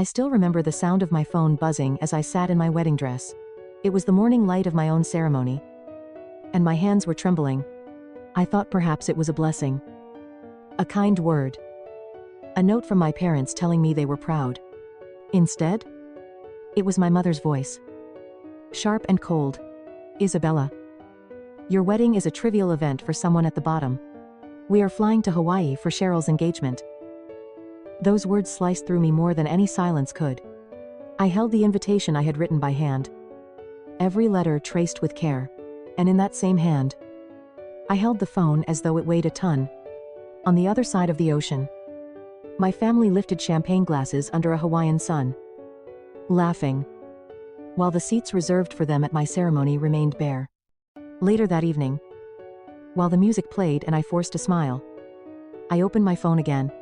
I still remember the sound of my phone buzzing as I sat in my wedding dress. It was the morning light of my own ceremony, and my hands were trembling. I thought perhaps it was a blessing. A kind word. A note from my parents telling me they were proud. Instead, it was my mother's voice. Sharp and cold. Isabella. Your wedding is a trivial event for someone at the bottom. We are flying to Hawaii for Cheryl's engagement. Those words sliced through me more than any silence could. I held the invitation I had written by hand. Every letter traced with care. And in that same hand, I held the phone as though it weighed a ton. On the other side of the ocean, my family lifted champagne glasses under a Hawaiian sun, laughing, while the seats reserved for them at my ceremony remained bare. Later that evening, while the music played and I forced a smile, I opened my phone again.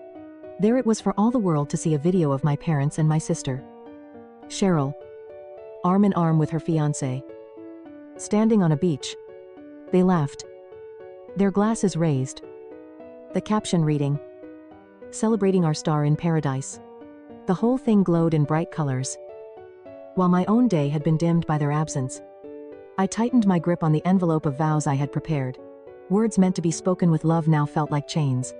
There it was for all the world to see, a video of my parents and my sister, Cheryl, arm in arm with her fiancé, standing on a beach. They laughed, their glasses raised. The caption reading, "Celebrating our star in paradise." The whole thing glowed in bright colors. While my own day had been dimmed by their absence, I tightened my grip on the envelope of vows I had prepared. Words meant to be spoken with love now felt like chains.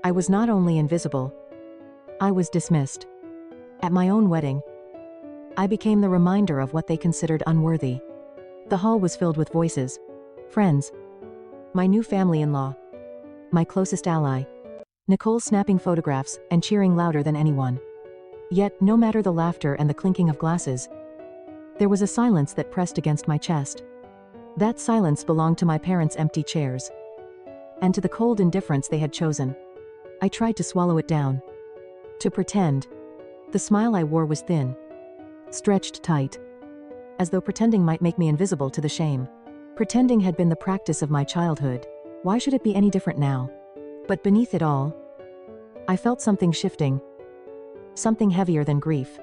I was not only invisible, I was dismissed. At my own wedding, I became the reminder of what they considered unworthy. The hall was filled with voices, friends, my new family-in-law, my closest ally, Nicole snapping photographs and cheering louder than anyone. Yet, no matter the laughter and the clinking of glasses, there was a silence that pressed against my chest. That silence belonged to my parents' empty chairs, and to the cold indifference they had chosen. I tried to swallow it down, to pretend. The smile I wore was thin, stretched tight, as though pretending might make me invisible to the shame. Pretending had been the practice of my childhood. Why should it be any different now? But beneath it all, I felt something shifting, something heavier than grief.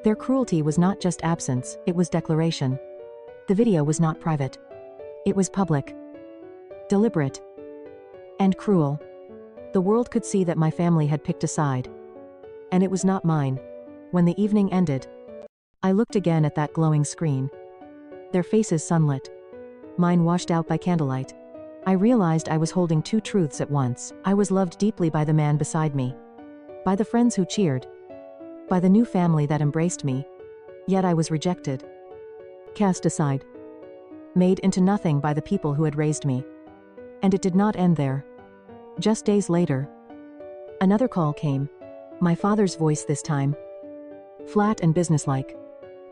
Their cruelty was not just absence, it was declaration. The video was not private. It was public, deliberate, and cruel. The world could see that my family had picked a side, and it was not mine. When the evening ended, I looked again at that glowing screen. Their faces sunlit, mine washed out by candlelight. I realized I was holding two truths at once. I was loved deeply by the man beside me, by the friends who cheered, by the new family that embraced me. Yet I was rejected, cast aside, made into nothing by the people who had raised me. And it did not end there. Just days later, another call came. My father's voice this time, flat and businesslike.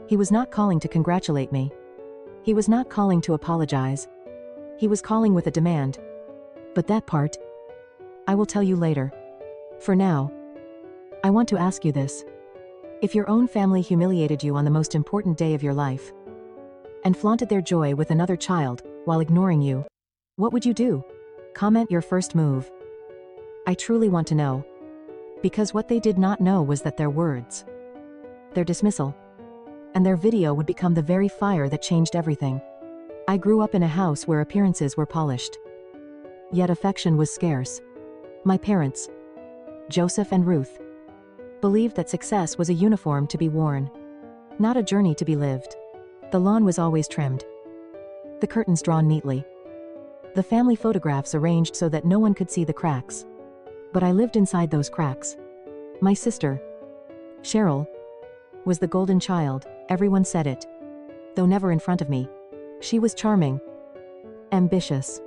He was not calling to congratulate me. He was not calling to apologize. He was calling with a demand. But that part, I will tell you later. For now, I want to ask you this. If your own family humiliated you on the most important day of your life, and flaunted their joy with another child, while ignoring you, what would you do? Comment your first move. I truly want to know. Because what they did not know was that their words, their dismissal, and their video would become the very fire that changed everything. I grew up in a house where appearances were polished, yet affection was scarce. My parents, Joseph and Ruth, believed that success was a uniform to be worn, not a journey to be lived. The lawn was always trimmed, the curtains drawn neatly, the family photographs arranged so that no one could see the cracks. But I lived inside those cracks. My sister, Cheryl, was the golden child. Everyone said it, though never in front of me. She was charming, ambitious,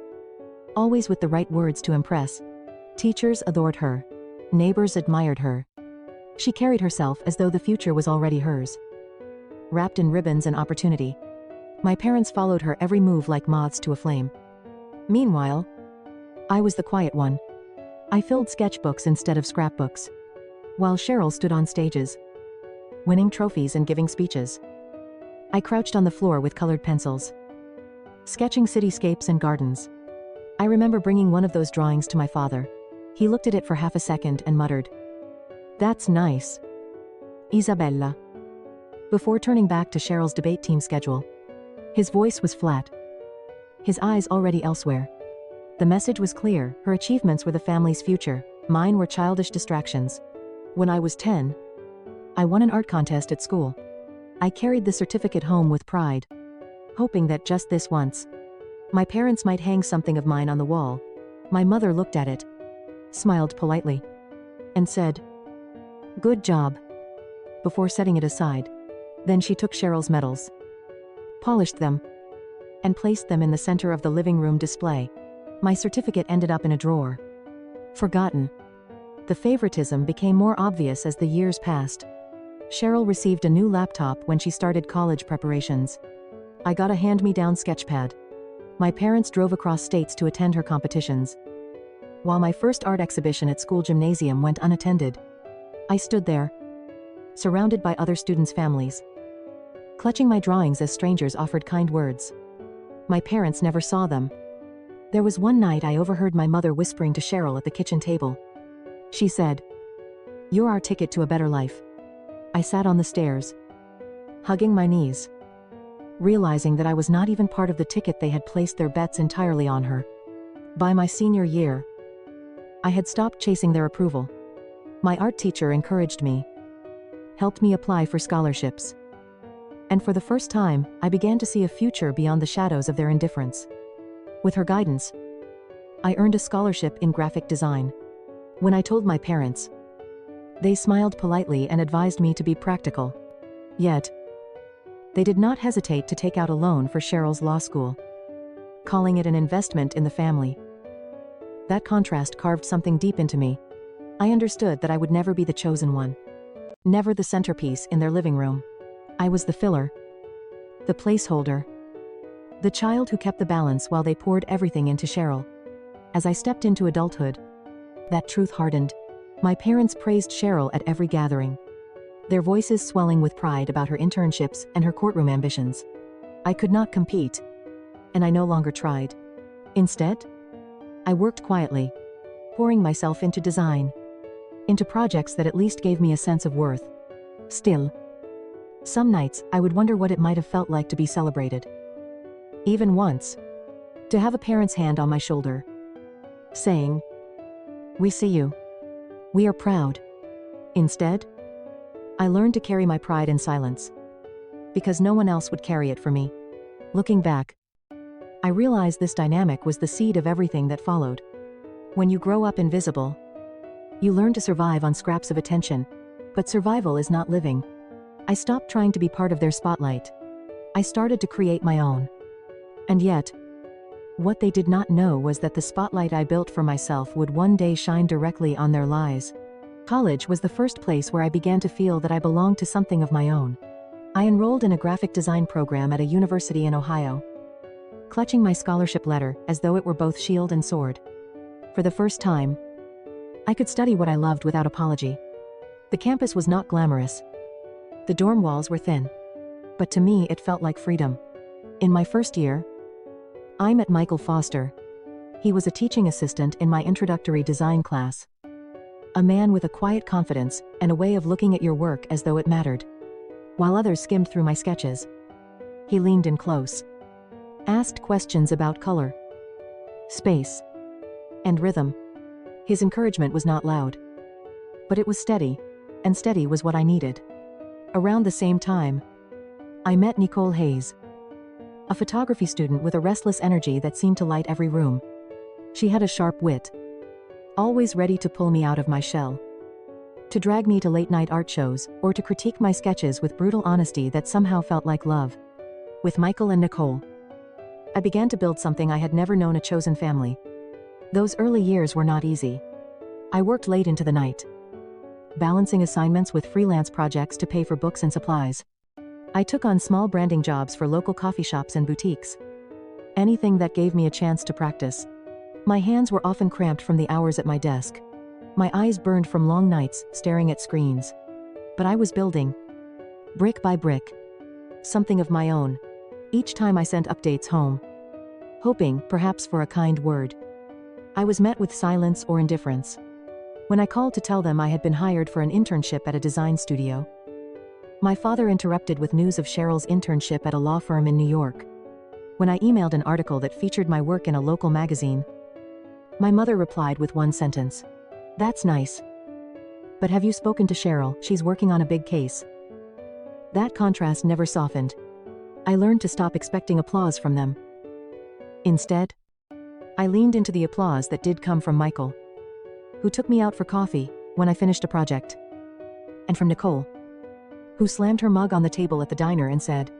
always with the right words to impress. Teachers adored her. Neighbors admired her. She carried herself as though the future was already hers, wrapped in ribbons and opportunity. My parents followed her every move like moths to a flame. Meanwhile, I was the quiet one. I filled sketchbooks instead of scrapbooks, while Cheryl stood on stages, winning trophies and giving speeches. I crouched on the floor with colored pencils, sketching cityscapes and gardens. I remember bringing one of those drawings to my father. He looked at it for half a second and muttered, "That's nice, Isabella," before turning back to Cheryl's debate team schedule. His voice was flat, his eyes already elsewhere. The message was clear. Her achievements were the family's future. Mine were childish distractions. When I was 10, I won an art contest at school. I carried the certificate home with pride, hoping that just this once, my parents might hang something of mine on the wall. My mother looked at it, smiled politely, and said, "Good job," before setting it aside. Then she took Cheryl's medals, polished them, and placed them in the center of the living room display. My certificate ended up in a drawer, forgotten. The favoritism became more obvious as the years passed. Cheryl received a new laptop when she started college preparations. I got a hand-me-down sketchpad. My parents drove across states to attend her competitions. While my first art exhibition at school gymnasium went unattended, I stood there, surrounded by other students' families, clutching my drawings as strangers offered kind words. My parents never saw them. There was one night I overheard my mother whispering to Cheryl at the kitchen table. She said, "You're our ticket to a better life." I sat on the stairs, hugging my knees, realizing that I was not even part of the ticket they had placed their bets entirely on her. By my senior year, I had stopped chasing their approval. My art teacher encouraged me, helped me apply for scholarships. And for the first time, I began to see a future beyond the shadows of their indifference. With her guidance, I earned a scholarship in graphic design. When I told my parents, they smiled politely and advised me to be practical. Yet, they did not hesitate to take out a loan for Cheryl's law school, calling it an investment in the family. That contrast carved something deep into me. I understood that I would never be the chosen one, never the centerpiece in their living room. I was the filler, the placeholder, the child who kept the balance while they poured everything into Cheryl. As I stepped into adulthood, that truth hardened. My parents praised Cheryl at every gathering, their voices swelling with pride about her internships and her courtroom ambitions. I could not compete, and I no longer tried. Instead, I worked quietly, pouring myself into design, into projects that at least gave me a sense of worth. Still, some nights I would wonder what it might have felt like to be celebrated. Even once, to have a parent's hand on my shoulder, saying, "We see you. We are proud." Instead, I learned to carry my pride in silence, because no one else would carry it for me. Looking back, I realized this dynamic was the seed of everything that followed. When you grow up invisible, you learn to survive on scraps of attention, but survival is not living. I stopped trying to be part of their spotlight. I started to create my own. And yet, what they did not know was that the spotlight I built for myself would one day shine directly on their lives. College was the first place where I began to feel that I belonged to something of my own. I enrolled in a graphic design program at a university in Ohio, clutching my scholarship letter as though it were both shield and sword. For the first time, I could study what I loved without apology. The campus was not glamorous. The dorm walls were thin. But to me it felt like freedom. In my first year, I met Michael Foster. He was a teaching assistant in my introductory design class. A man with a quiet confidence and a way of looking at your work as though it mattered. While others skimmed through my sketches, he leaned in close, asked questions about color, space, and rhythm. His encouragement was not loud, but it was steady, and steady was what I needed. Around the same time, I met Nicole Hayes, a photography student with a restless energy that seemed to light every room. She had a sharp wit, always ready to pull me out of my shell, to drag me to late-night art shows, or to critique my sketches with brutal honesty that somehow felt like love. With Michael and Nicole, I began to build something I had never known: a chosen family. Those early years were not easy. I worked late into the night, balancing assignments with freelance projects to pay for books and supplies. I took on small branding jobs for local coffee shops and boutiques. Anything that gave me a chance to practice. My hands were often cramped from the hours at my desk. My eyes burned from long nights staring at screens. But I was building, brick by brick, something of my own. Each time I sent updates home, hoping, perhaps, for a kind word, I was met with silence or indifference. When I called to tell them I had been hired for an internship at a design studio, my father interrupted with news of Cheryl's internship at a law firm in New York. When I emailed an article that featured my work in a local magazine, my mother replied with one sentence: "That's nice, But have you spoken to Cheryl? She's working on a big case. That contrast never softened. I learned to stop expecting applause from them. Instead, I leaned into the applause that did come from Michael, who took me out for coffee when I finished a project, and from Nicole, who slammed her mug on the table at the diner and said,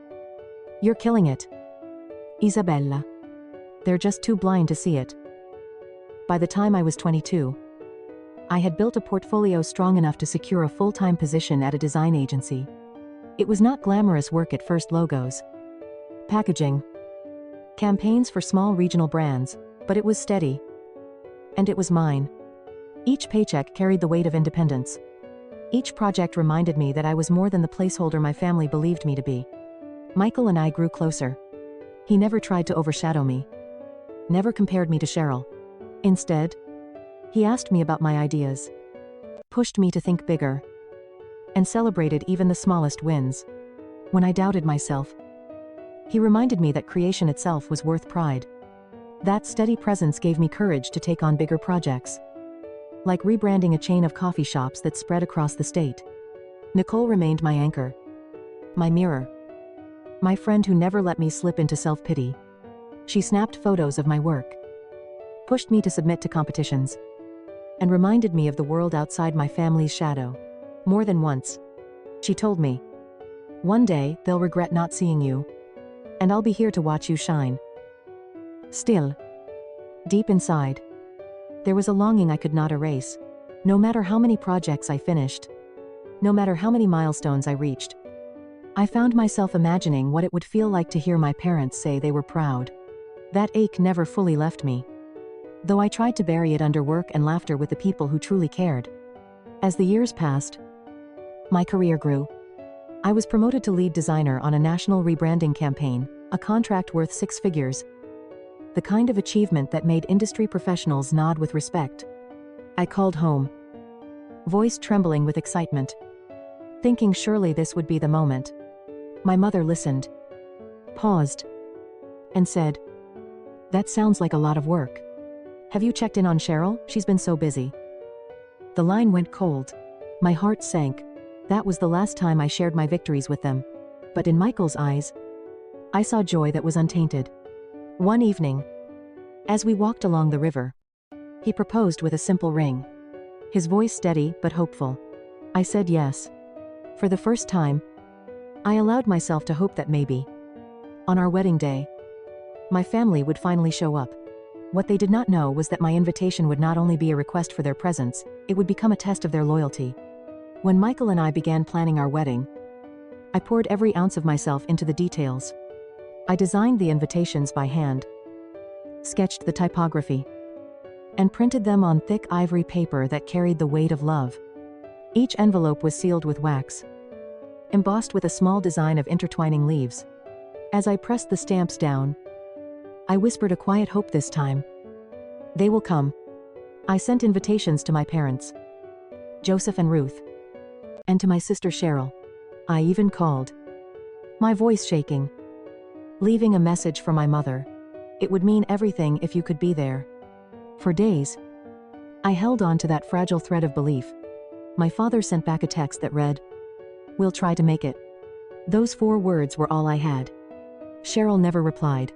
"You're killing it, Isabella." They're just too blind to see it. By the time I was 22, I had built a portfolio strong enough to secure a full-time position at a design agency. It was not glamorous work at first: logos, packaging, campaigns for small regional brands, but it was steady. And it was mine. Each paycheck carried the weight of independence. Each project reminded me that I was more than the placeholder my family believed me to be. Michael and I grew closer. He never tried to overshadow me, never compared me to Cheryl. Instead, he asked me about my ideas, pushed me to think bigger, and celebrated even the smallest wins. When I doubted myself, he reminded me that creation itself was worth pride. That steady presence gave me courage to take on bigger projects, like rebranding a chain of coffee shops that spread across the state. Nicole remained my anchor, my mirror, my friend who never let me slip into self-pity. She snapped photos of my work, pushed me to submit to competitions, and reminded me of the world outside my family's shadow. More than once, she told me, "One day, they'll regret not seeing you, and I'll be here to watch you shine." Still, deep inside, there was a longing I could not erase. No matter how many projects I finished, no matter how many milestones I reached, I found myself imagining what it would feel like to hear my parents say they were proud. That ache never fully left me, though I tried to bury it under work and laughter with the people who truly cared. As the years passed, my career grew. I was promoted to lead designer on a national rebranding campaign, a contract worth 6 figures. The kind of achievement that made industry professionals nod with respect. I called home, voice trembling with excitement, thinking surely this would be the moment. My mother listened, paused, and said, "That sounds like a lot of work. Have you checked in on Cheryl? She's been so busy." The line went cold. My heart sank. That was the last time I shared my victories with them. But in Michael's eyes, I saw joy that was untainted. One evening, as we walked along the river, he proposed with a simple ring, his voice steady but hopeful. I said yes. For the first time, I allowed myself to hope that maybe, on our wedding day, my family would finally show up. What they did not know was that my invitation would not only be a request for their presence, it would become a test of their loyalty. When Michael and I began planning our wedding, I poured every ounce of myself into the details. I designed the invitations by hand, sketched the typography, and printed them on thick ivory paper that carried the weight of love. Each envelope was sealed with wax, embossed with a small design of intertwining leaves. As I pressed the stamps down, I whispered a quiet hope this time. They will come. I sent invitations to my parents, Joseph and Ruth, and to my sister Cheryl. I even called, my voice shaking, leaving a message for my mother. It would mean everything if you could be there. For days, I held on to that fragile thread of belief. My father sent back a text that read, "We'll try to make it." Those 4 words were all I had. Cheryl never replied.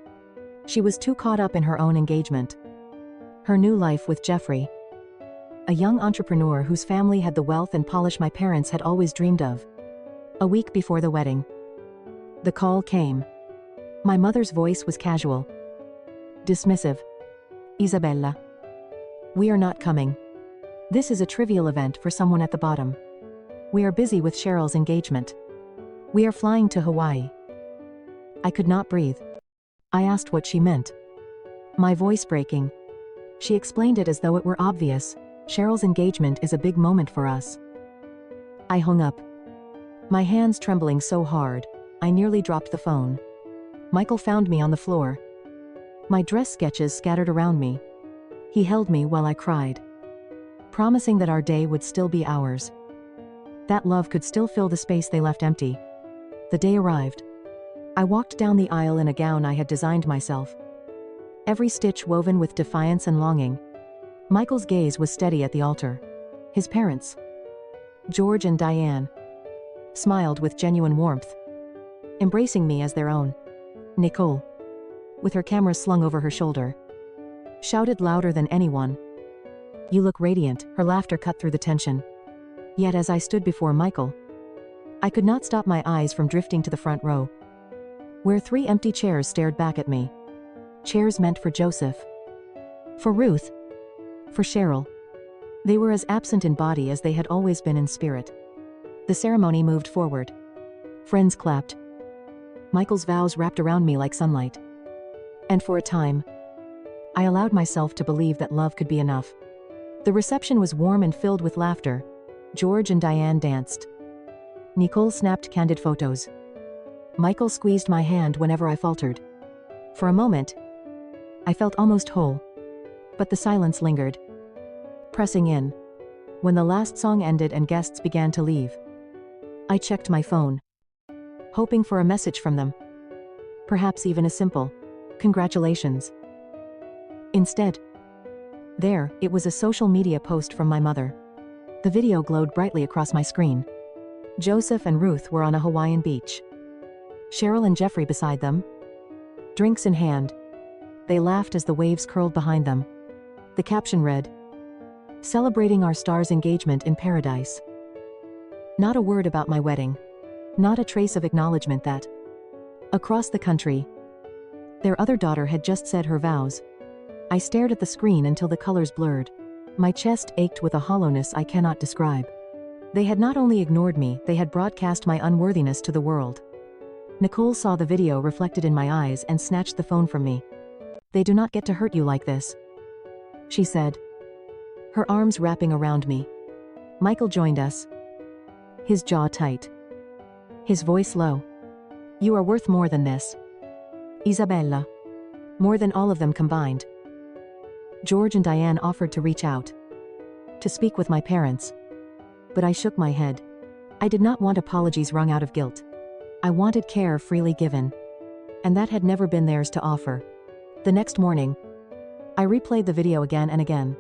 She was too caught up in her own engagement, her new life with Jeffrey, a young entrepreneur whose family had the wealth and polish my parents had always dreamed of. A week before the wedding, the call came. My mother's voice was casual, dismissive. "Isabella, we are not coming. This is a trivial event for someone at the bottom. We are busy with Cheryl's engagement. We are flying to Hawaii." I could not breathe. I asked what she meant, my voice breaking. She explained it as though it were obvious. "Cheryl's engagement is a big moment for us." I hung up, my hands trembling so hard, I nearly dropped the phone. Michael found me on the floor, my dress sketches scattered around me. He held me while I cried, promising that our day would still be ours, that love could still fill the space they left empty. The day arrived. I walked down the aisle in a gown I had designed myself, every stitch woven with defiance and longing. Michael's gaze was steady at the altar. His parents, George and Diane smiled with genuine warmth, embracing me as their own. Nicole, with her camera slung over her shoulder, shouted louder than anyone, "You look radiant." Her laughter cut through the tension. Yet as I stood before Michael, I could not stop my eyes from drifting to the front row, where 3 empty chairs stared back at me. Chairs meant for Joseph, for Ruth, for Cheryl. They were as absent in body as they had always been in spirit. The ceremony moved forward. Friends clapped. Michael's vows wrapped around me like sunlight. And for a time, I allowed myself to believe that love could be enough. The reception was warm and filled with laughter. George and Diane danced. Nicole snapped candid photos. Michael squeezed my hand whenever I faltered. For a moment, I felt almost whole. But the silence lingered, pressing in. When the last song ended and guests began to leave, I checked my phone, hoping for a message from them. Perhaps even a simple, "Congratulations." Instead, it was a social media post from my mother. The video glowed brightly across my screen. Joseph and Ruth were on a Hawaiian beach. Cheryl and Jeffrey beside them, drinks in hand. They laughed as the waves curled behind them. The caption read, "Celebrating our star's engagement in paradise." Not a word about my wedding. Not a trace of acknowledgement that, across the country, their other daughter had just said her vows. I stared at the screen until the colors blurred. My chest ached with a hollowness I cannot describe. They had not only ignored me, they had broadcast my unworthiness to the world. Nicole saw the video reflected in my eyes and snatched the phone from me. "They do not get to hurt you like this," she said, her arms wrapping around me. Michael joined us, his jaw tight, his voice low. "You are worth more than this, Isabella. More than all of them combined." George and Diane offered to reach out, to speak with my parents. But I shook my head. I did not want apologies wrung out of guilt. I wanted care freely given. And that had never been theirs to offer. The next morning, I replayed the video again and again.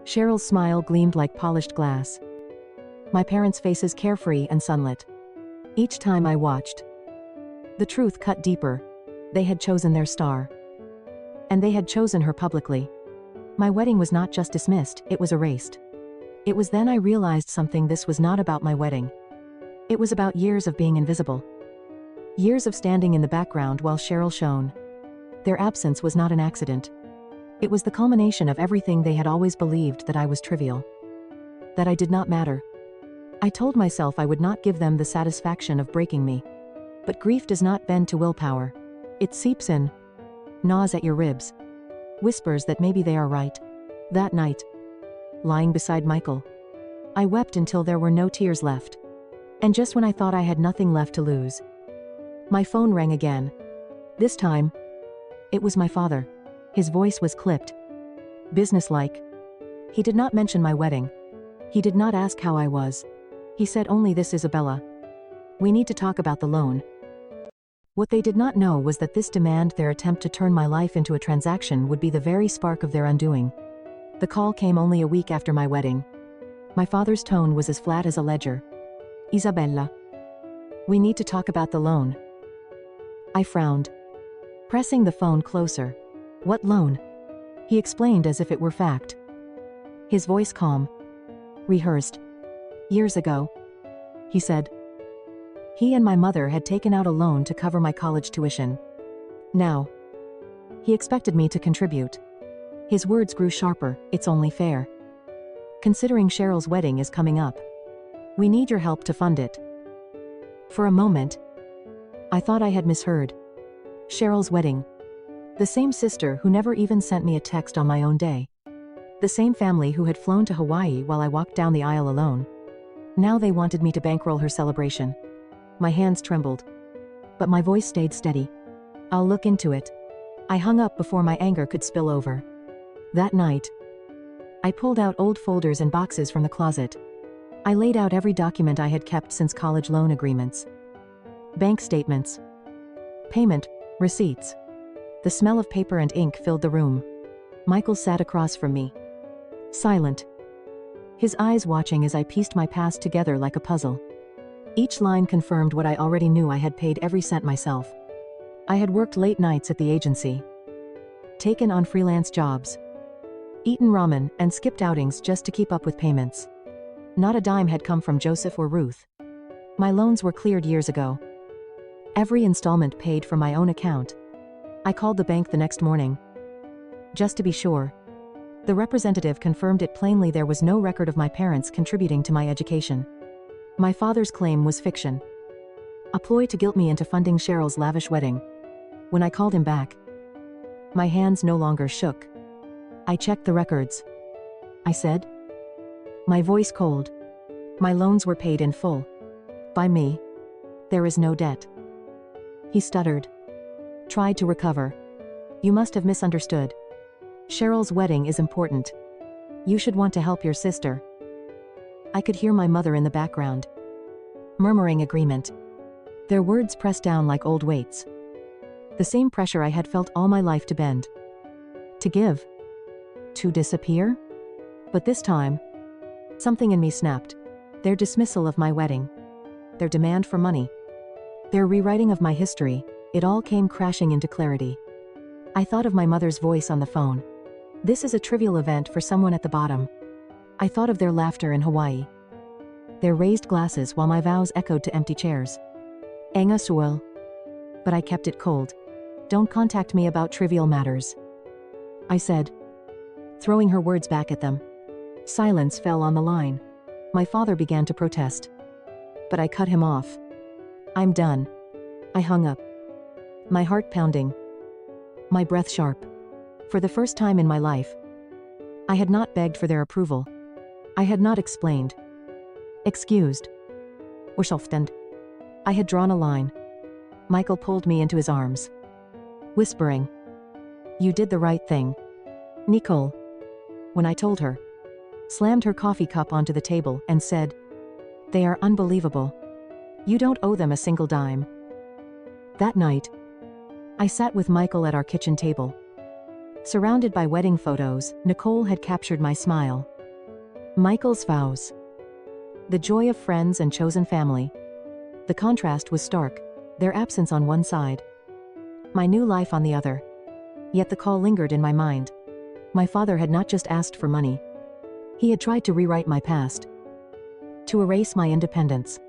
Cheryl's smile gleamed like polished glass. My parents' faces carefree and sunlit. Each time I watched, the truth cut deeper. They had chosen their star. And they had chosen her publicly. My wedding was not just dismissed, it was erased. It was then I realized something. This was not about my wedding. It was about years of being invisible. Years of standing in the background while Cheryl shone. Their absence was not an accident. It was the culmination of everything they had always believed, that I was trivial, that I did not matter. I told myself I would not give them the satisfaction of breaking me. But grief does not bend to willpower. It seeps in, gnaws at your ribs, whispers that maybe they are right. That night, lying beside Michael, I wept until there were no tears left. And just when I thought I had nothing left to lose, my phone rang again. This time, it was my father. His voice was clipped, businesslike. He did not mention my wedding. He did not ask how I was. He said only this: "Isabella, we need to talk about the loan." What they did not know was that this demand, their attempt to turn my life into a transaction, would be the very spark of their undoing. The call came only a week after my wedding. My father's tone was as flat as a ledger. "Isabella, we need to talk about the loan." I frowned, pressing the phone closer. "What loan?" he explained as if it were fact. His voice calm, rehearsed. "Years ago," he said, "he and my mother had taken out a loan to cover my college tuition. Now, he expected me to contribute." His words grew sharper. "It's only fair. Considering Cheryl's wedding is coming up. We need your help to fund it." For a moment, I thought I had misheard. Cheryl's wedding. The same sister who never even sent me a text on my own day. The same family who had flown to Hawaii while I walked down the aisle alone. Now they wanted me to bankroll her celebration. My hands trembled, but my voice stayed steady. "I'll look into it." I hung up before my anger could spill over. That night, I pulled out old folders and boxes from the closet. I laid out every document I had kept since college loan agreements, bank statements, payment receipts. The smell of paper and ink filled the room. Michael sat across from me, silent. his eyes watching as I pieced my past together like a puzzle. Each line confirmed what I already knew. I had paid every cent myself. I had worked late nights at the agency, taken on freelance jobs, eaten ramen, and skipped outings just to keep up with payments. Not a dime had come from Joseph or Ruth. My loans were cleared years ago. Every installment paid from my own account. I called the bank the next morning, just to be sure. The representative confirmed it plainly. There was no record of my parents contributing to my education. My father's claim was fiction, a ploy to guilt me into funding Cheryl's lavish wedding. When I called him back, my hands no longer shook. "I checked the records," I said, my voice cold. "My loans were paid in full. By me. There is no debt." He stuttered, tried to recover. "You must have misunderstood. Cheryl's wedding is important. You should want to help your sister." I could hear my mother in the background, murmuring agreement. Their words pressed down like old weights. The same pressure I had felt all my life to bend, to give, to disappear. But this time, something in me snapped. Their dismissal of my wedding, their demand for money, their rewriting of my history, it all came crashing into clarity. I thought of my mother's voice on the phone. This is a trivial event for someone at the bottom. I thought of their laughter in Hawaii, their raised glasses while my vows echoed to empty chairs. Enga suel. But I kept it cold. "Don't contact me about trivial matters," I said, throwing her words back at them. Silence fell on the line. My father began to protest, but I cut him off. "I'm done." I hung up, my heart pounding, my breath sharp. For the first time in my life, I had not begged for their approval. I had not explained, excused, or softened. I had drawn a line. Michael pulled me into his arms, whispering, "You did the right thing, Nicole." When I told her, slammed her coffee cup onto the table and said, "They are unbelievable. You don't owe them a single dime." That night, I sat with Michael at our kitchen table. Surrounded by wedding photos, Nicole had captured my smile. Michael's vows, the joy of friends and chosen family. The contrast was stark, their absence on one side, my new life on the other. Yet the call lingered in my mind. My father had not just asked for money. He had tried to rewrite my past, to erase my independence,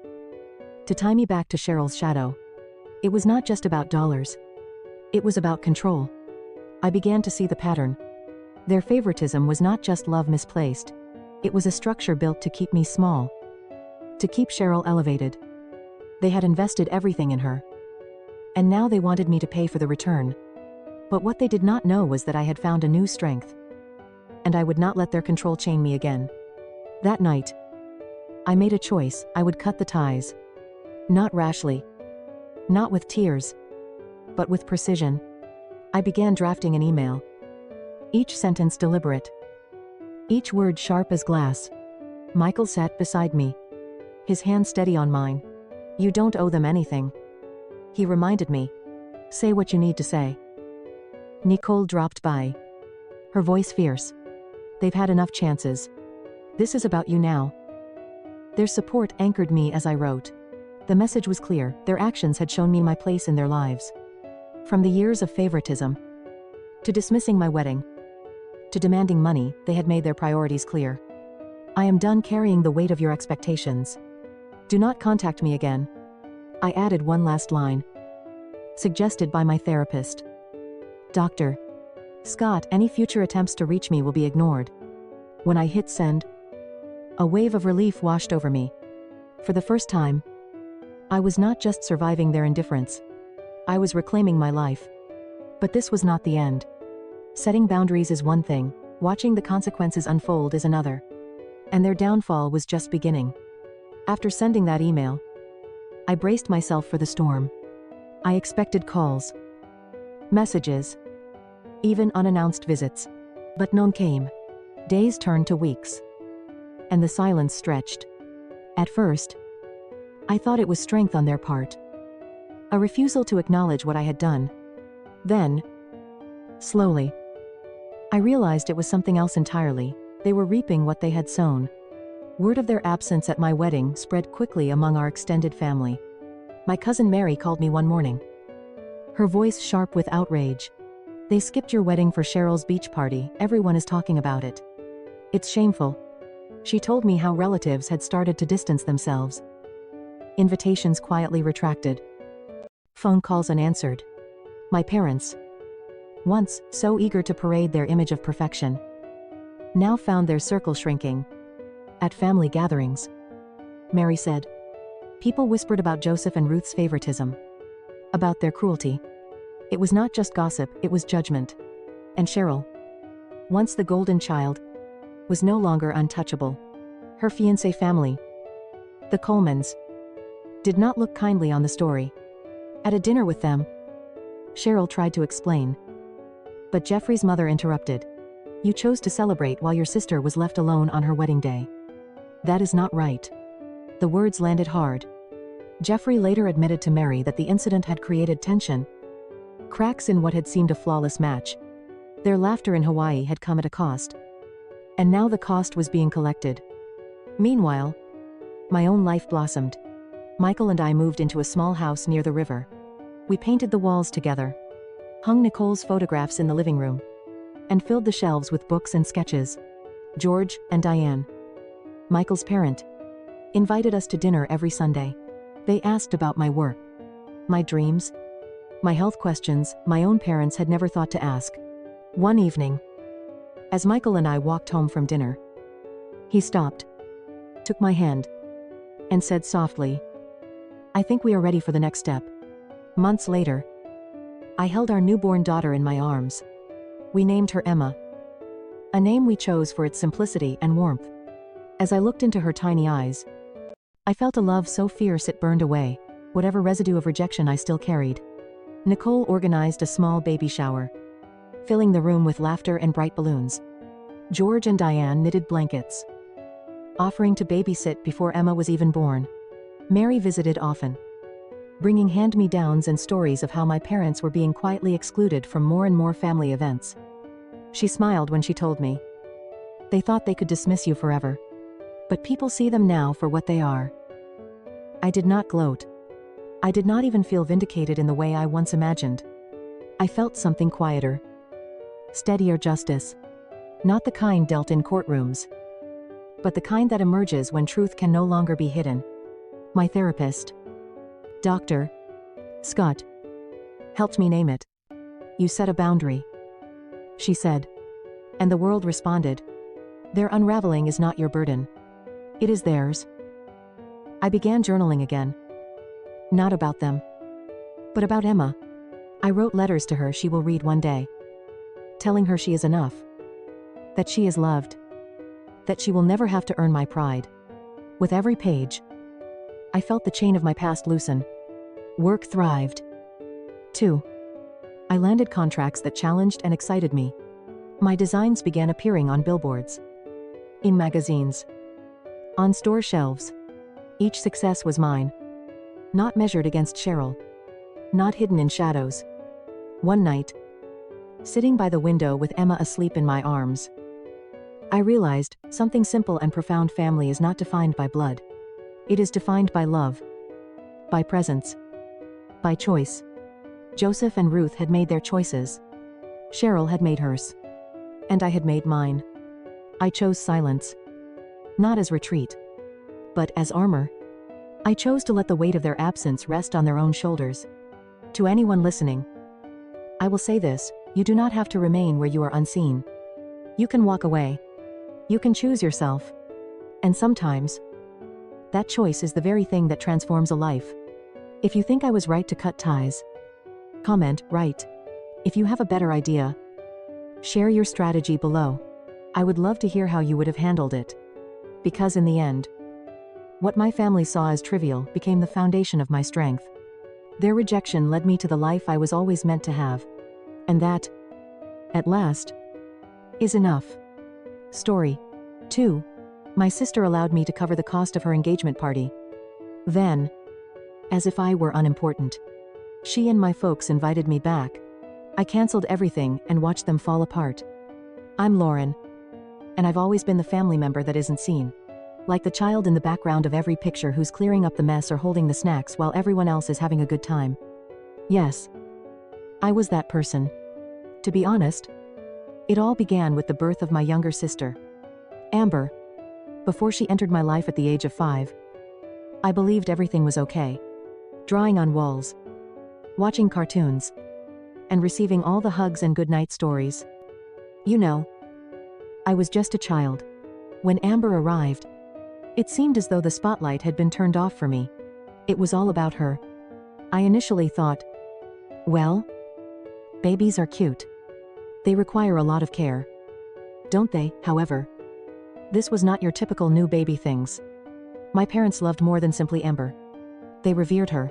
to tie me back to Cheryl's shadow. It was not just about dollars. It was about control. I began to see the pattern. Their favoritism was not just love misplaced. It was a structure built to keep me small, to keep Cheryl elevated. They had invested everything in her, and now they wanted me to pay for the return. But what they did not know was that I had found a new strength, and I would not let their control chain me again. That night, I made a choice. I would cut the ties. Not rashly, not with tears, but with precision. I began drafting an email, each sentence deliberate, each word sharp as glass. Michael sat beside me, his hand steady on mine. "You don't owe them anything," he reminded me. "Say what you need to say." Nicole dropped by, her voice fierce. "They've had enough chances. This is about you now." Their support anchored me as I wrote. The message was clear. Their actions had shown me my place in their lives. From the years of favoritism, to dismissing my wedding, to demanding money, they had made their priorities clear. "I am done carrying the weight of your expectations. Do not contact me again." I added one last line, suggested by my therapist. "Dr. Scott, any future attempts to reach me will be ignored." When I hit send, a wave of relief washed over me. For the first time, I was not just surviving their indifference. I was reclaiming my life. But this was not the end. Setting boundaries is one thing, watching the consequences unfold is another. And their downfall was just beginning. After sending that email, I braced myself for the storm. I expected calls, messages, even unannounced visits. But none came. Days turned to weeks, and the silence stretched. At first, I thought it was strength on their part, a refusal to acknowledge what I had done. Then, slowly, I realized it was something else entirely. They were reaping what they had sown. Word of their absence at my wedding spread quickly among our extended family. My cousin Mary called me one morning, her voice sharp with outrage. "They skipped your wedding for Cheryl's beach party. Everyone is talking about it. It's shameful." She told me how relatives had started to distance themselves. Invitations quietly retracted. Phone calls unanswered. My parents, once so eager to parade their image of perfection, now found their circle shrinking. At family gatherings, Mary said, people whispered about Joseph and Ruth's favoritism, about their cruelty. It was not just gossip, it was judgment. And Cheryl, once the golden child, was no longer untouchable. Her fiancé family, the Colemans, did not look kindly on the story. At a dinner with them, Cheryl tried to explain, but Jeffrey's mother interrupted. "You chose to celebrate while your sister was left alone on her wedding day. That is not right." The words landed hard. Jeffrey later admitted to Mary that the incident had created tension, cracks in what had seemed a flawless match. Their laughter in Hawaii had come at a cost, and now the cost was being collected. Meanwhile, my own life blossomed. Michael and I moved into a small house near the river. We painted the walls together, hung Nicole's photographs in the living room, and filled the shelves with books and sketches. George and Diane, Michael's parent, invited us to dinner every Sunday. They asked about my work, my dreams, my health questions my own parents had never thought to ask. One evening, as Michael and I walked home from dinner, he stopped, took my hand, and said softly, "I think we are ready for the next step." Months later, I held our newborn daughter in my arms. We named her Emma, a name we chose for its simplicity and warmth. As I looked into her tiny eyes, I felt a love so fierce it burned away whatever residue of rejection I still carried. Nicole organized a small baby shower, filling the room with laughter and bright balloons. George and Diane knitted blankets, offering to babysit before Emma was even born. Mary visited often, bringing hand-me-downs and stories of how my parents were being quietly excluded from more and more family events. She smiled when she told me, "They thought they could dismiss you forever, but people see them now for what they are." I did not gloat. I did not even feel vindicated in the way I once imagined. I felt something quieter, steadier justice. Not the kind dealt in courtrooms, but the kind that emerges when truth can no longer be hidden. My therapist, Dr. Scott, helped me name it. "You set a boundary," she said, and the world responded. "Their unraveling is not your burden. It is theirs." I began journaling again. Not about them, but about Emma. I wrote letters to her she will read one day, telling her she is enough, that she is loved, that she will never have to earn my pride. With every page, I felt the chain of my past loosen. Work thrived. 2. I landed contracts that challenged and excited me. My designs began appearing on billboards, in magazines, on store shelves. Each success was mine, not measured against Cheryl, not hidden in shadows. One night, sitting by the window with Emma asleep in my arms, I realized something simple and profound: family is not defined by blood. It is defined by love, by presence, by choice. Joseph and Ruth had made their choices. Cheryl had made hers. And I had made mine. I chose silence, not as retreat, but as armor. I chose to let the weight of their absence rest on their own shoulders. To anyone listening, I will say this: you do not have to remain where you are unseen. You can walk away. You can choose yourself. And sometimes, that choice is the very thing that transforms a life. If you think I was right to cut ties, comment "right." If you have a better idea, share your strategy below. I would love to hear how you would have handled it. Because in the end, what my family saw as trivial became the foundation of my strength. Their rejection led me to the life I was always meant to have. And that, at last, is enough. Story 2. My sister allowed me to cover the cost of her engagement party. Then, as if I were unimportant, she and my folks invited me back. I canceled everything and watched them fall apart. I'm Lauren, and I've always been the family member that isn't seen. Like the child in the background of every picture who's clearing up the mess or holding the snacks while everyone else is having a good time. Yes. I was that person. To be honest, it all began with the birth of my younger sister, Amber. Before she entered my life at the age of 5, I believed everything was okay. Drawing on walls, watching cartoons, and receiving all the hugs and goodnight stories. You know, I was just a child. When Amber arrived, it seemed as though the spotlight had been turned off for me. It was all about her. I initially thought, well, babies are cute. They require a lot of care, don't they? However, this was not your typical new baby things. My parents loved more than simply Amber. They revered her.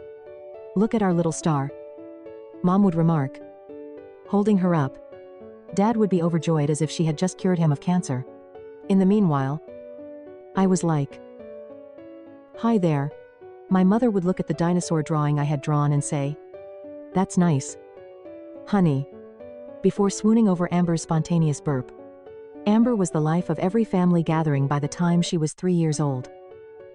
Look at our little star, Mom would remark, holding her up. Dad would be overjoyed as if she had just cured him of cancer. In the meanwhile, I was like, hi there. My mother would look at the dinosaur drawing I had drawn and say, that's nice, honey, before swooning over Amber's spontaneous burp. Amber was the life of every family gathering by the time she was 3 years old.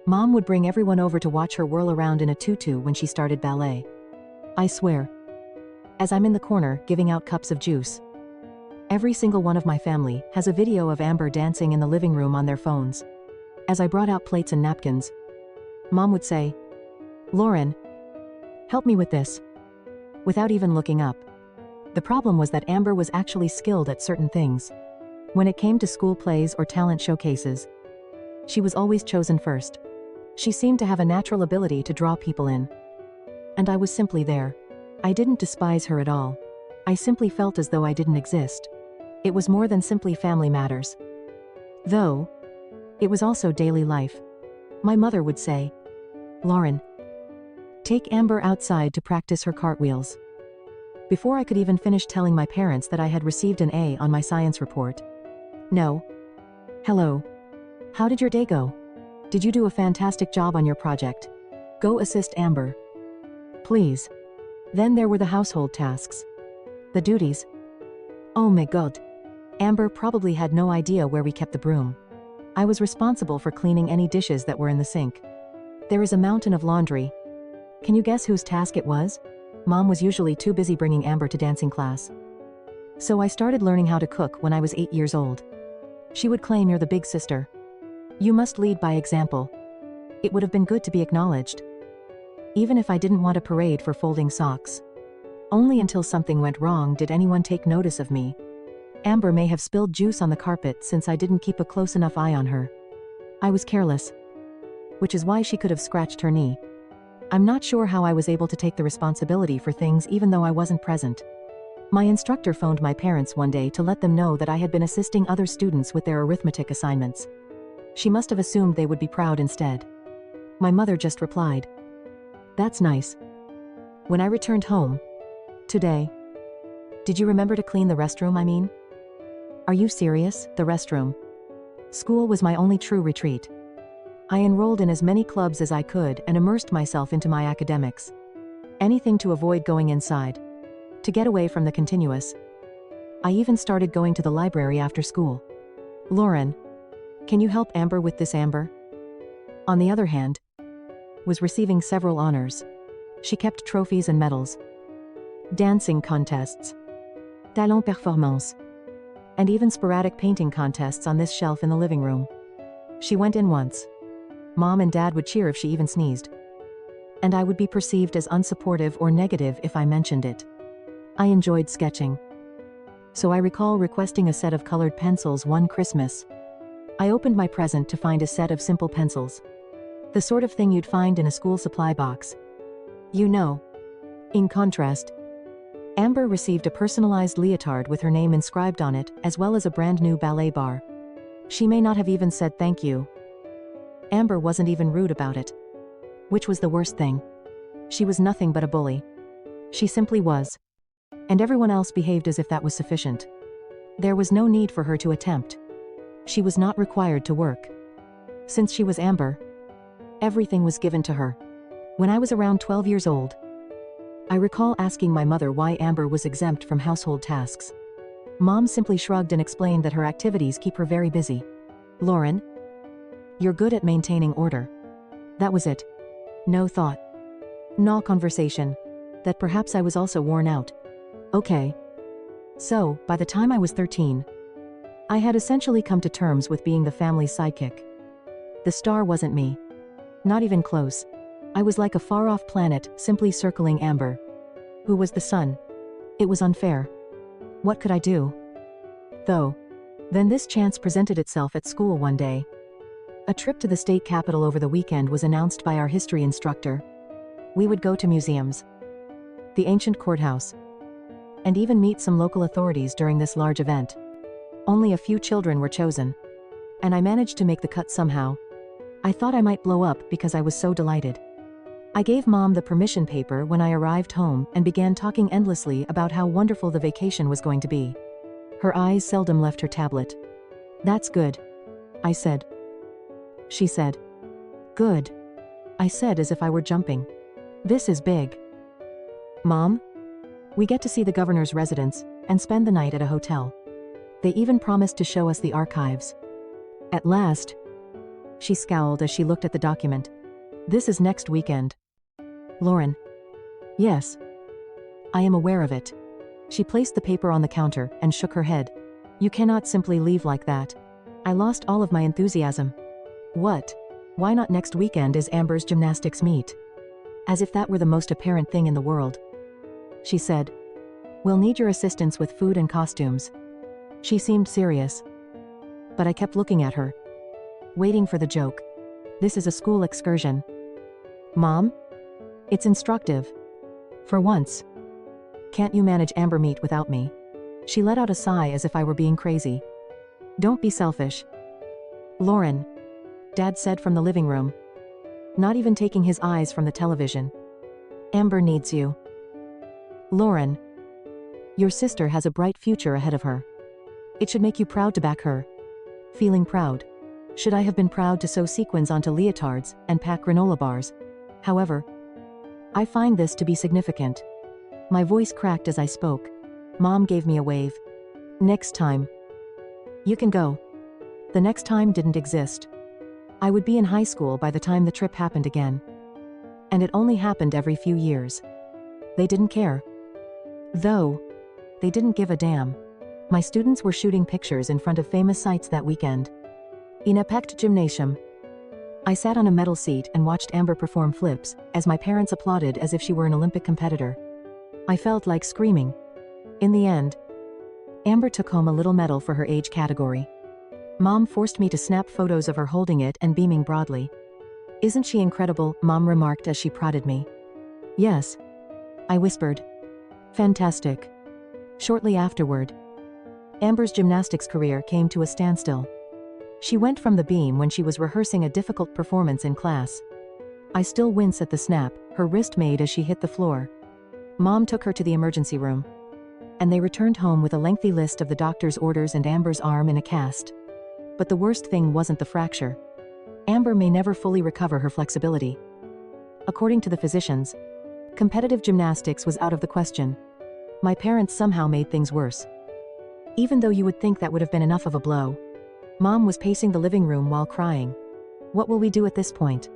Mom would bring everyone over to watch her whirl around in a tutu when she started ballet. I swear, as I'm in the corner giving out cups of juice, every single one of my family has a video of Amber dancing in the living room on their phones. As I brought out plates and napkins, Mom would say, Lauren, help me with this, without even looking up. The problem was that Amber was actually skilled at certain things. When it came to school plays or talent showcases, she was always chosen first. She seemed to have a natural ability to draw people in. And I was simply there. I didn't despise her at all. I simply felt as though I didn't exist. It was more than simply family matters. Though, it was also daily life. My mother would say, Lauren, take Amber outside to practice her cartwheels. Before I could even finish telling my parents that I had received an A on my science report. No. Hello. How did your day go? Did you do a fantastic job on your project? Go assist Amber, please. Then there were the household tasks. The duties. Oh my God. Amber probably had no idea where we kept the broom. I was responsible for cleaning any dishes that were in the sink. There is a mountain of laundry. Can you guess whose task it was? Mom was usually too busy bringing Amber to dancing class. So I started learning how to cook when I was 8 years old. She would claim, you're the big sister. You must lead by example. It would have been good to be acknowledged. Even if I didn't want a parade for folding socks. Only until something went wrong did anyone take notice of me. Amber may have spilled juice on the carpet since I didn't keep a close enough eye on her. I was careless. Which is why she could have scratched her knee. I'm not sure how I was able to take the responsibility for things even though I wasn't present. My instructor phoned my parents one day to let them know that I had been assisting other students with their arithmetic assignments. She must have assumed they would be proud instead. My mother just replied, that's nice. When I returned home today, did you remember to clean the restroom, I mean? Are you serious? The restroom. School was my only true retreat. I enrolled in as many clubs as I could and immersed myself into my academics. Anything to avoid going inside. To get away from the continuous. I even started going to the library after school. Lauren, can you help Amber with this? Amber, on the other hand, was receiving several honors. She kept trophies and medals. Dancing contests. Talent performance. And even sporadic painting contests on this shelf in the living room. She went in once. Mom and Dad would cheer if she even sneezed. And I would be perceived as unsupportive or negative if I mentioned it. I enjoyed sketching. So I recall requesting a set of colored pencils one Christmas. I opened my present to find a set of simple pencils. The sort of thing you'd find in a school supply box. You know. In contrast, Amber received a personalized leotard with her name inscribed on it, as well as a brand new ballet bar. She may not have even said thank you. Amber wasn't even rude about it. Which was the worst thing. She was nothing but a bully. She simply was. And everyone else behaved as if that was sufficient. There was no need for her to attempt. She was not required to work. Since she was Amber, everything was given to her. When I was around 12 years old, I recall asking my mother why Amber was exempt from household tasks. Mom simply shrugged and explained that her activities keep her very busy. Lauren, You're good at maintaining order. That was it. No thought. No conversation. That perhaps I was also worn out. Okay. So, by the time I was 13, I had essentially come to terms with being the family's sidekick. The star wasn't me. Not even close. I was like a far-off planet, simply circling Amber, who was the sun. It was unfair. What could I do? Though. Then this chance presented itself at school one day. A trip to the state capitol over the weekend was announced by our history instructor. We would go to museums, the ancient courthouse, and even meet some local authorities during this large event. Only a few children were chosen, and I managed to make the cut somehow. I thought I might blow up because I was so delighted. I gave Mom the permission paper when I arrived home and began talking endlessly about how wonderful the vacation was going to be. Her eyes seldom left her tablet. That's good, I said. She said. Good, I said as if I were jumping. This is big. Mom? We get to see the governor's residence and spend the night at a hotel. They even promised to show us the archives. At last. She scowled as she looked at the document. This is next weekend. Lauren. Yes. I am aware of it. She placed the paper on the counter and shook her head. You cannot simply leave like that. I lost all of my enthusiasm. What? Why not next weekend is Amber's gymnastics meet? As if that were the most apparent thing in the world. She said. We'll need your assistance with food and costumes. She seemed serious. But I kept looking at her, waiting for the joke. This is a school excursion. Mom? It's instructive. For once. Can't you manage Amber meet without me? She let out a sigh as if I were being crazy. Don't be selfish. Lauren. Dad said from the living room, not even taking his eyes from the television. Amber needs you. Lauren. Your sister has a bright future ahead of her. It should make you proud to back her. Feeling proud. Should I have been proud to sew sequins onto leotards and pack granola bars? However, I find this to be significant. My voice cracked as I spoke. Mom gave me a wave. Next time. You can go. The next time didn't exist. I would be in high school by the time the trip happened again. And it only happened every few years. They didn't care. Though, they didn't give a damn. My students were shooting pictures in front of famous sites that weekend. In a packed gymnasium. I sat on a metal seat and watched Amber perform flips, as my parents applauded as if she were an Olympic competitor. I felt like screaming. In the end, Amber took home a little medal for her age category. Mom forced me to snap photos of her holding it and beaming broadly. Isn't she incredible? Mom remarked as she prodded me. Yes. I whispered. Fantastic. Shortly afterward, Amber's gymnastics career came to a standstill. She went from the beam when she was rehearsing a difficult performance in class. I still wince at the snap her wrist made as she hit the floor. Mom took her to the emergency room, and they returned home with a lengthy list of the doctor's orders and Amber's arm in a cast. But the worst thing wasn't the fracture. Amber may never fully recover her flexibility. According to the physicians, competitive gymnastics was out of the question. My parents somehow made things worse. Even though you would think that would have been enough of a blow. Mom was pacing the living room while crying. What will we do at this point?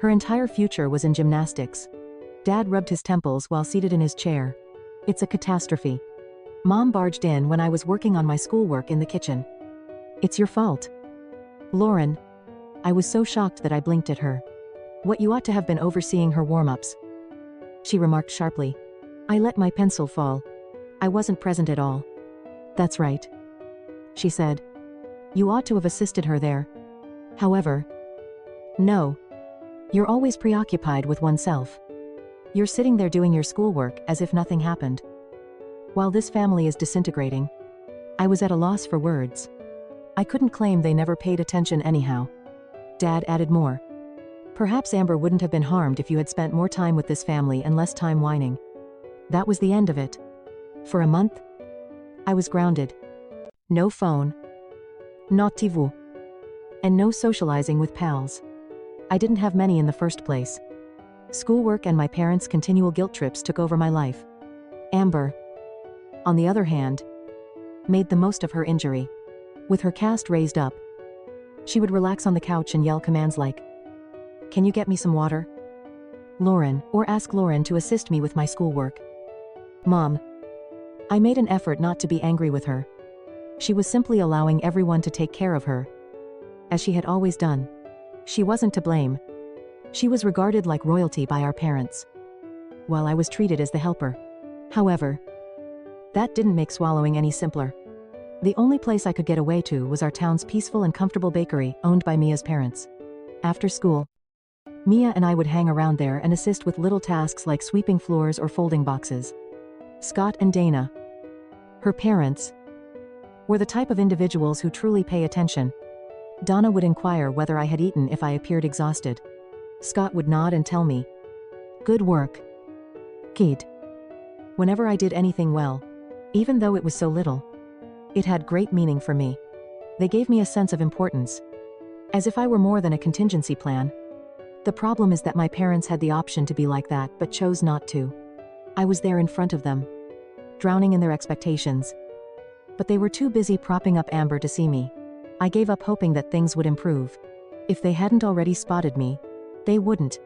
Her entire future was in gymnastics. Dad rubbed his temples while seated in his chair. It's a catastrophe. Mom barged in when I was working on my schoolwork in the kitchen. It's your fault. Lauren. I was so shocked that I blinked at her. What, you ought to have been overseeing her warm-ups. She remarked sharply. I let my pencil fall. I wasn't present at all. That's right. She said. You ought to have assisted her there. However. No. You're always preoccupied with oneself. You're sitting there doing your schoolwork as if nothing happened. While this family is disintegrating, I was at a loss for words. I couldn't claim they never paid attention anyhow. Dad added more. Perhaps Amber wouldn't have been harmed if you had spent more time with this family and less time whining. That was the end of it. For a month, I was grounded. No phone. Not TV. And no socializing with pals. I didn't have many in the first place. Schoolwork and my parents' continual guilt trips took over my life. Amber, on the other hand, made the most of her injury. With her cast raised up, She would relax on the couch and yell commands like, "Can you get me some water? Lauren," or ask Lauren to assist me with my schoolwork. Mom. I made an effort not to be angry with her. She was simply allowing everyone to take care of her, as she had always done. She wasn't to blame. She was regarded like royalty by our parents, while I was treated as the helper. However, that didn't make swallowing any simpler. The only place I could get away to was our town's peaceful and comfortable bakery, owned by Mia's parents. After school, Mia and I would hang around there and assist with little tasks like sweeping floors or folding boxes. Scott and Dana, her parents, were the type of individuals who truly pay attention. Donna would inquire whether I had eaten if I appeared exhausted. Scott would nod and tell me, "Good work, kid." Whenever I did anything well, even though it was so little, it had great meaning for me. They gave me a sense of importance, as if I were more than a contingency plan. The problem is that my parents had the option to be like that but chose not to. I was there in front of them, drowning in their expectations. But they were too busy propping up Amber to see me. I gave up hoping that things would improve. If they hadn't already spotted me, they wouldn't.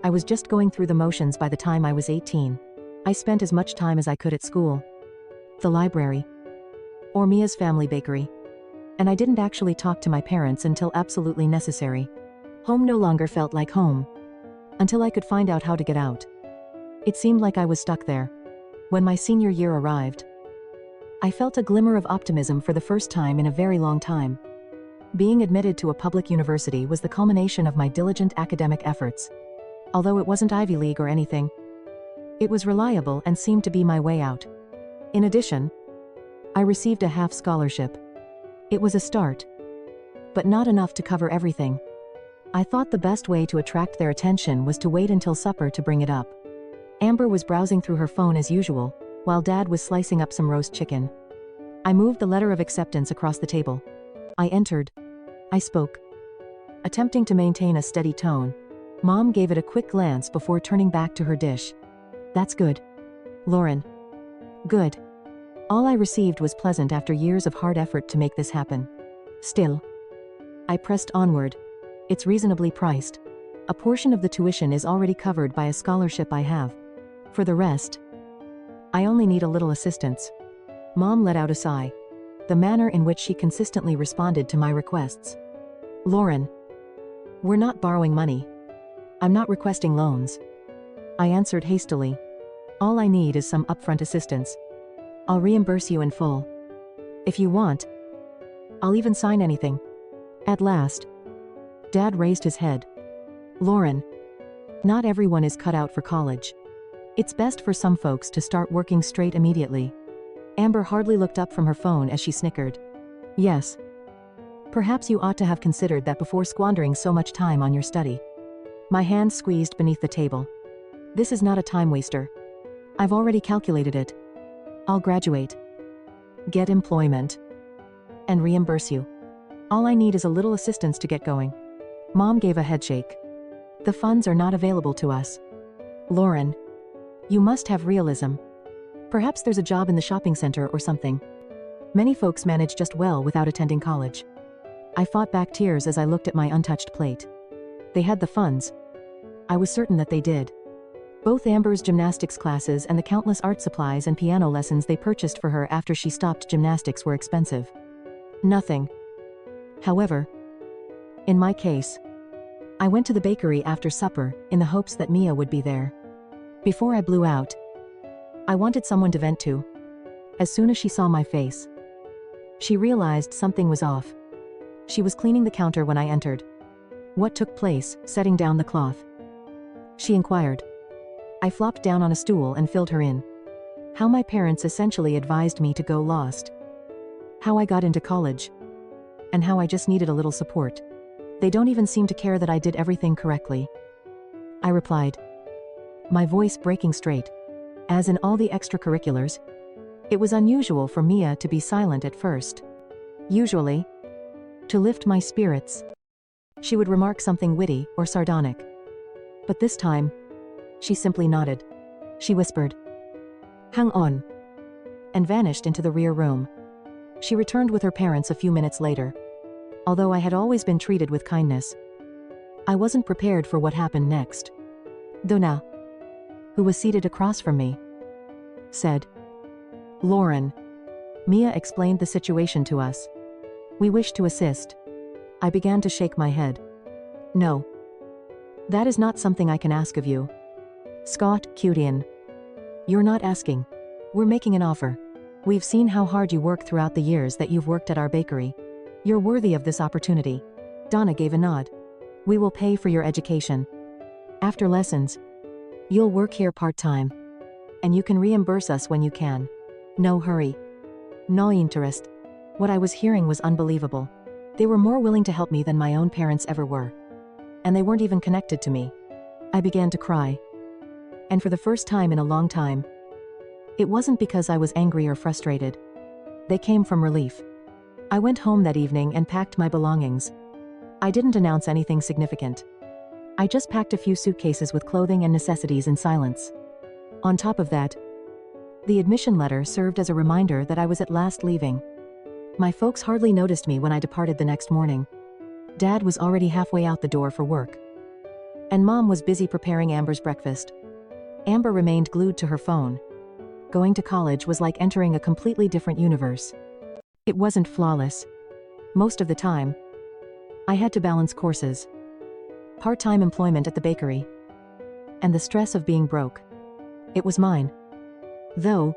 I was just going through the motions by the time I was 18. I spent as much time as I could at school, the library, or Mia's family bakery. And I didn't actually talk to my parents until absolutely necessary. Home no longer felt like home, until I could find out how to get out. It seemed like I was stuck there. When my senior year arrived, I felt a glimmer of optimism for the first time in a very long time. Being admitted to a public university was the culmination of my diligent academic efforts. Although it wasn't Ivy League or anything, it was reliable and seemed to be my way out. In addition, I received a half scholarship. It was a start, but not enough to cover everything. I thought the best way to attract their attention was to wait until supper to bring it up. Amber was browsing through her phone as usual, while Dad was slicing up some roast chicken. I moved the letter of acceptance across the table. I entered. I spoke, attempting to maintain a steady tone. Mom gave it a quick glance before turning back to her dish. "That's good, Lauren. Good." All I received was pleasant after years of hard effort to make this happen. Still, I pressed onward. It's reasonably priced. A portion of the tuition is already covered by a scholarship I have. For the rest, I only need a little assistance. Mom let out a sigh, the manner in which she consistently responded to my requests. "Lauren, we're not borrowing money. I'm not requesting loans." I answered hastily. "All I need is some upfront assistance. I'll reimburse you in full. If you want, I'll even sign anything." At last, Dad raised his head. "Lauren, not everyone is cut out for college. It's best for some folks to start working straight immediately." Amber hardly looked up from her phone as she snickered. "Yes. Perhaps you ought to have considered that before squandering so much time on your study." My hand squeezed beneath the table. "This is not a time waster. I've already calculated it. I'll graduate, get employment, and reimburse you. All I need is a little assistance to get going." Mom gave a headshake. "The funds are not available to us. Lauren, you must have realism. Perhaps there's a job in the shopping center or something. Many folks manage just well without attending college." I fought back tears as I looked at my untouched plate. They had the funds. I was certain that they did. Both Amber's gymnastics classes and the countless art supplies and piano lessons they purchased for her after she stopped gymnastics were expensive. Nothing, however, in my case. I went to the bakery after supper, in the hopes that Mia would be there. Before I blew out, I wanted someone to vent to. As soon as she saw my face, she realized something was off. She was cleaning the counter when I entered. "What took place, setting down the cloth?" she inquired. I flopped down on a stool and filled her in. How my parents essentially advised me to go lost. How I got into college. And how I just needed a little support. "They don't even seem to care that I did everything correctly," I replied, my voice breaking straight. As in all the extracurriculars, it was unusual for Mia to be silent at first. Usually, to lift my spirits, she would remark something witty or sardonic. But this time, she simply nodded. She whispered, "Hang on," and vanished into the rear room. She returned with her parents a few minutes later. Although I had always been treated with kindness, I wasn't prepared for what happened next. Donna, who was seated across from me, said, "Lauren." Mia explained the situation to us. "We wish to assist." I began to shake my head. "No. That is not something I can ask of you. Scott, Cutian. You're not asking. We're making an offer. We've seen how hard you work throughout the years that you've worked at our bakery. You're worthy of this opportunity." Donna gave a nod. "We will pay for your education. After lessons, you'll work here part-time. And you can reimburse us when you can. No hurry. No interest." What I was hearing was unbelievable. They were more willing to help me than my own parents ever were. And they weren't even connected to me. I began to cry. And for the first time in a long time, it wasn't because I was angry or frustrated. They came from relief. I went home that evening and packed my belongings. I didn't announce anything significant. I just packed a few suitcases with clothing and necessities in silence. On top of that, the admission letter served as a reminder that I was at last leaving. My folks hardly noticed me when I departed the next morning. Dad was already halfway out the door for work. And Mom was busy preparing Amber's breakfast. Amber remained glued to her phone. Going to college was like entering a completely different universe. It wasn't flawless. Most of the time, I had to balance courses, part-time employment at the bakery, and the stress of being broke. It was mine. Though,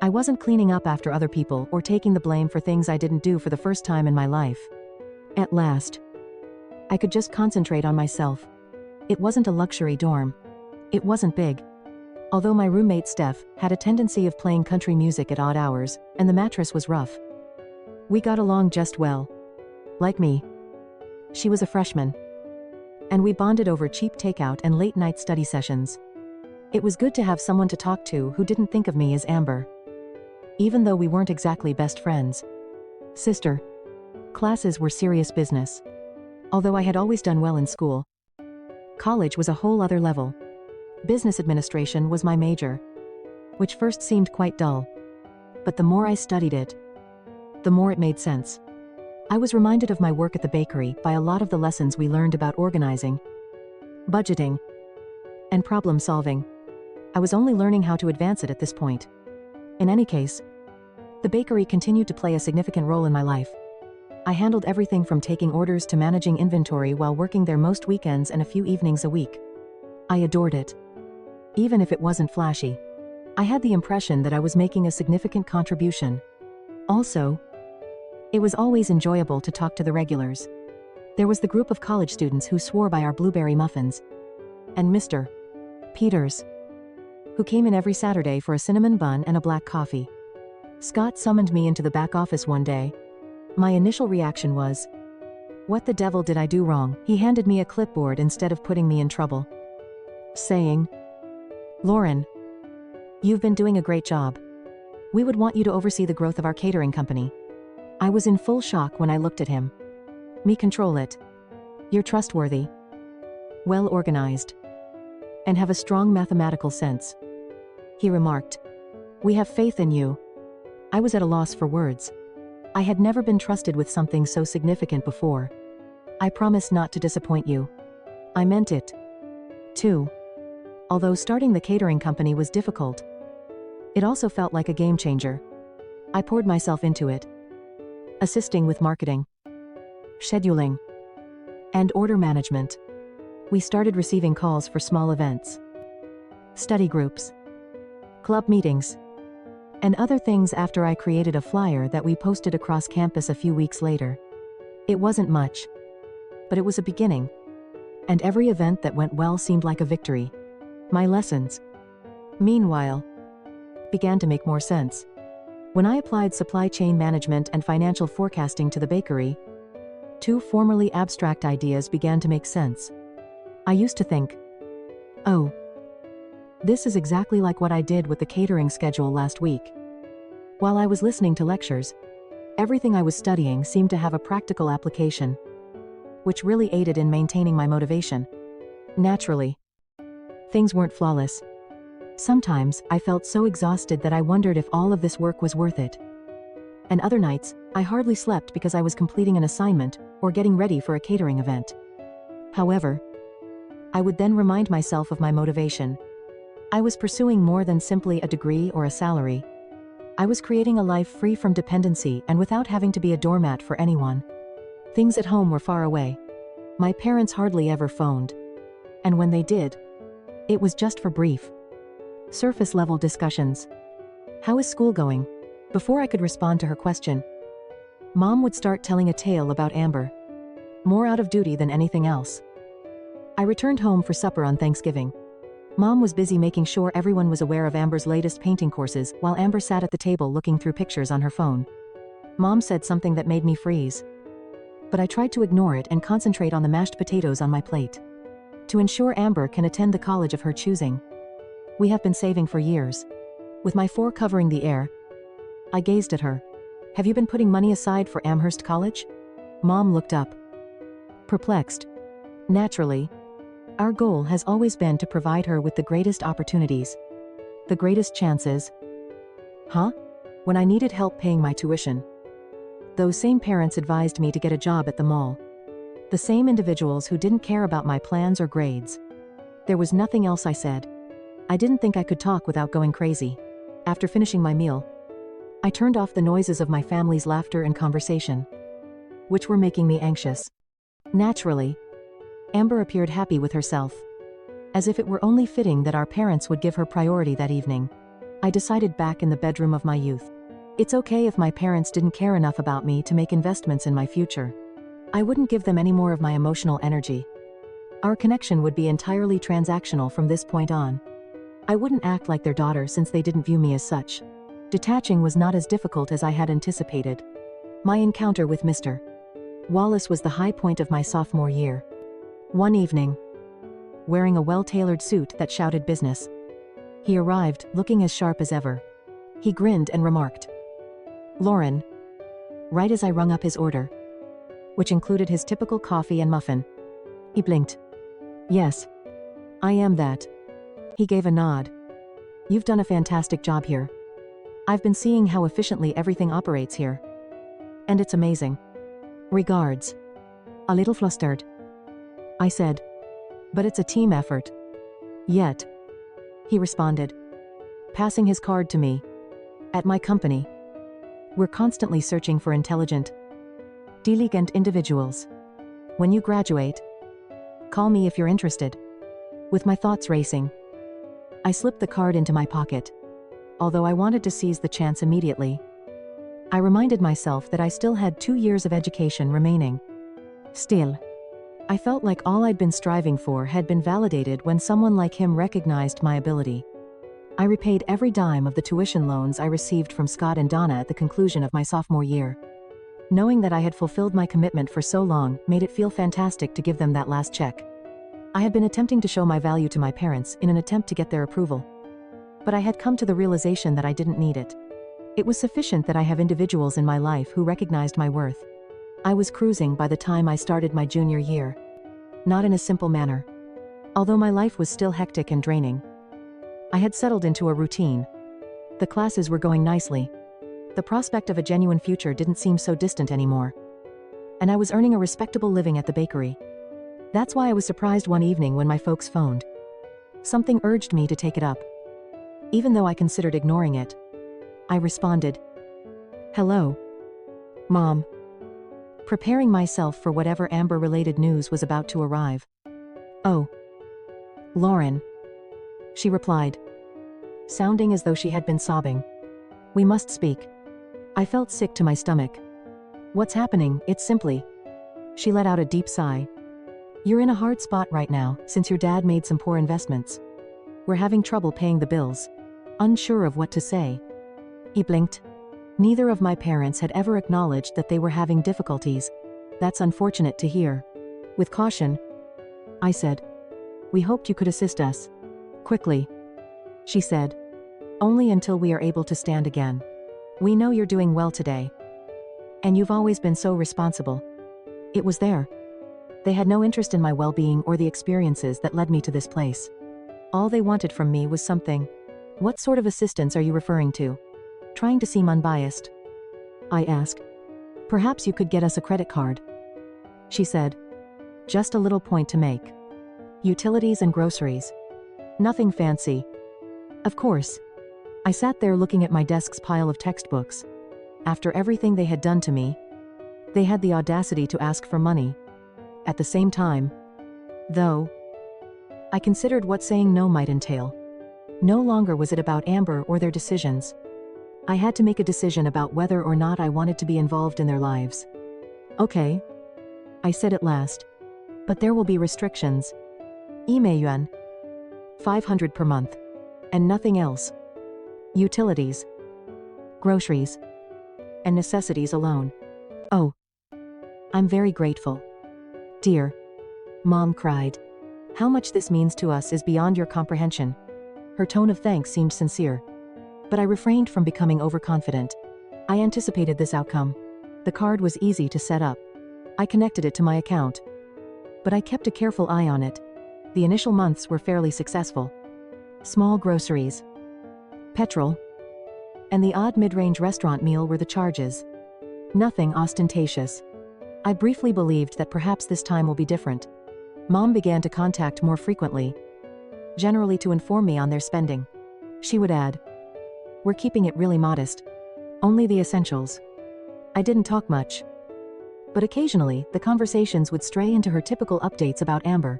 I wasn't cleaning up after other people or taking the blame for things I didn't do for the first time in my life. At last, I could just concentrate on myself. It wasn't a luxury dorm. It wasn't big. Although my roommate Steph had a tendency of playing country music at odd hours, and the mattress was rough. We got along just well. Like me. She was a freshman. And we bonded over cheap takeout and late-night study sessions. It was good to have someone to talk to who didn't think of me as Amber. Even though we weren't exactly best friends. Sister. Classes were serious business. Although I had always done well in school, college was a whole other level. Business administration was my major, which first seemed quite dull. But the more I studied it, the more it made sense. I was reminded of my work at the bakery by a lot of the lessons we learned about organizing, budgeting, and problem solving. I was only learning how to advance it at this point. In any case, the bakery continued to play a significant role in my life. I handled everything from taking orders to managing inventory while working there most weekends and a few evenings a week. I adored it. Even if it wasn't flashy, I had the impression that I was making a significant contribution. Also, it was always enjoyable to talk to the regulars. There was the group of college students who swore by our blueberry muffins, and Mr. Peters, who came in every Saturday for a cinnamon bun and a black coffee. Scott summoned me into the back office one day. My initial reaction was, "What the devil did I do wrong?" He handed me a clipboard instead of putting me in trouble, saying, "Lauren, you've been doing a great job. We would want you to oversee the growth of our catering company." I was in full shock when I looked at him. "Me control it. You're trustworthy, well organized, and have a strong mathematical sense," he remarked. "We have faith in you." I was at a loss for words. I had never been trusted with something so significant before. "I promise not to disappoint you." I meant it, too. Although starting the catering company was difficult, it also felt like a game changer. I poured myself into it, assisting with marketing, scheduling, and order management. We started receiving calls for small events, study groups, club meetings, and other things after I created a flyer that we posted across campus a few weeks later. It wasn't much, but it was a beginning, and every event that went well seemed like a victory. My lessons, meanwhile, began to make more sense. When I applied supply chain management and financial forecasting to the bakery, two formerly abstract ideas began to make sense. I used to think, "Oh, this is exactly like what I did with the catering schedule last week." While I was listening to lectures, everything I was studying seemed to have a practical application, which really aided in maintaining my motivation. Naturally, things weren't flawless. Sometimes I felt so exhausted that I wondered if all of this work was worth it. And other nights, I hardly slept because I was completing an assignment or getting ready for a catering event. However, I would then remind myself of my motivation. I was pursuing more than simply a degree or a salary. I was creating a life free from dependency and without having to be a doormat for anyone. Things at home were far away. My parents hardly ever phoned. And when they did, it was just for brief, surface-level discussions. How is school going? Before I could respond to her question, Mom would start telling a tale about Amber. More out of duty than anything else. I returned home for supper on Thanksgiving. Mom was busy making sure everyone was aware of Amber's latest painting courses while Amber sat at the table looking through pictures on her phone. Mom said something that made me freeze. But I tried to ignore it and concentrate on the mashed potatoes on my plate. To ensure Amber can attend the college of her choosing. We have been saving for years. With my fore covering the air, I gazed at her. Have you been putting money aside for Amherst College? Mom looked up. Perplexed. Naturally. Our goal has always been to provide her with the greatest opportunities. The greatest chances. Huh? When I needed help paying my tuition. Those same parents advised me to get a job at the mall. The same individuals who didn't care about my plans or grades. There was nothing else I said. I didn't think I could talk without going crazy. After finishing my meal, I turned off the noises of my family's laughter and conversation, which were making me anxious. Naturally, Amber appeared happy with herself. As if it were only fitting that our parents would give her priority that evening. I decided back in the bedroom of my youth. It's okay if my parents didn't care enough about me to make investments in my future. I wouldn't give them any more of my emotional energy. Our connection would be entirely transactional from this point on. I wouldn't act like their daughter since they didn't view me as such. Detaching was not as difficult as I had anticipated. My encounter with Mr. Wallace was the high point of my sophomore year. One evening, wearing a well-tailored suit that shouted business, he arrived, looking as sharp as ever. He grinned and remarked, "Lauren." Right as I rung up his order, which included his typical coffee and muffin. He blinked. "Yes. I am that." He gave a nod. "You've done a fantastic job here. I've been seeing how efficiently everything operates here. And it's amazing. Regards." A little flustered, I said, "But it's a team effort." "Yet," he responded, passing his card to me. "At my company, we're constantly searching for intelligent, diligent individuals. When you graduate, call me if you're interested." With my thoughts racing, I slipped the card into my pocket. Although I wanted to seize the chance immediately, I reminded myself that I still had 2 years of education remaining. Still, I felt like all I'd been striving for had been validated when someone like him recognized my ability. I repaid every dime of the tuition loans I received from Scott and Donna at the conclusion of my sophomore year. Knowing that I had fulfilled my commitment for so long made it feel fantastic to give them that last check. I had been attempting to show my value to my parents in an attempt to get their approval. But I had come to the realization that I didn't need it. It was sufficient that I have individuals in my life who recognized my worth. I was cruising by the time I started my junior year. Not in a simple manner. Although my life was still hectic and draining, I had settled into a routine. The classes were going nicely. The prospect of a genuine future didn't seem so distant anymore. And I was earning a respectable living at the bakery. That's why I was surprised one evening when my folks phoned. Something urged me to take it up. Even though I considered ignoring it, I responded, "Hello, Mom." Preparing myself for whatever Amber-related news was about to arrive. "Oh, Lauren," she replied, sounding as though she had been sobbing. "We must speak." I felt sick to my stomach. "What's happening?" "It's simply." She let out a deep sigh. "You're in a hard spot right now, since your dad made some poor investments. We're having trouble paying the bills." Unsure of what to say, he blinked. Neither of my parents had ever acknowledged that they were having difficulties. "That's unfortunate to hear." With caution, I said, "We hoped you could assist us. Quickly." She said, "Only until we are able to stand again. We know you're doing well today. And you've always been so responsible." It was there. They had no interest in my well-being or the experiences that led me to this place. All they wanted from me was something. "What sort of assistance are you referring to?" Trying to seem unbiased, I asked. Perhaps you could get us a credit card. She said. Just a little point to make. Utilities and groceries. Nothing fancy. Of course. I sat there looking at my desk's pile of textbooks. After everything they had done to me, they had the audacity to ask for money. At the same time, though, I considered what saying no might entail. No longer was it about Amber or their decisions. I had to make a decision about whether or not I wanted to be involved in their lives. Okay, I said at last. But there will be restrictions. Yuan. 500 per month. And nothing else. Utilities. Groceries. And necessities alone. Oh. I'm very grateful. Dear. Mom cried. How much this means to us is beyond your comprehension. Her tone of thanks seemed sincere. But I refrained from becoming overconfident. I anticipated this outcome. The card was easy to set up. I connected it to my account. But I kept a careful eye on it. The initial months were fairly successful. Small groceries. Petrol. And the odd mid-range restaurant meal were the charges. Nothing ostentatious. I briefly believed that perhaps this time will be different. Mom began to contact more frequently. Generally to inform me on their spending. She would add, "We're keeping it really modest. Only the essentials." I didn't talk much. But occasionally, the conversations would stray into her typical updates about Amber.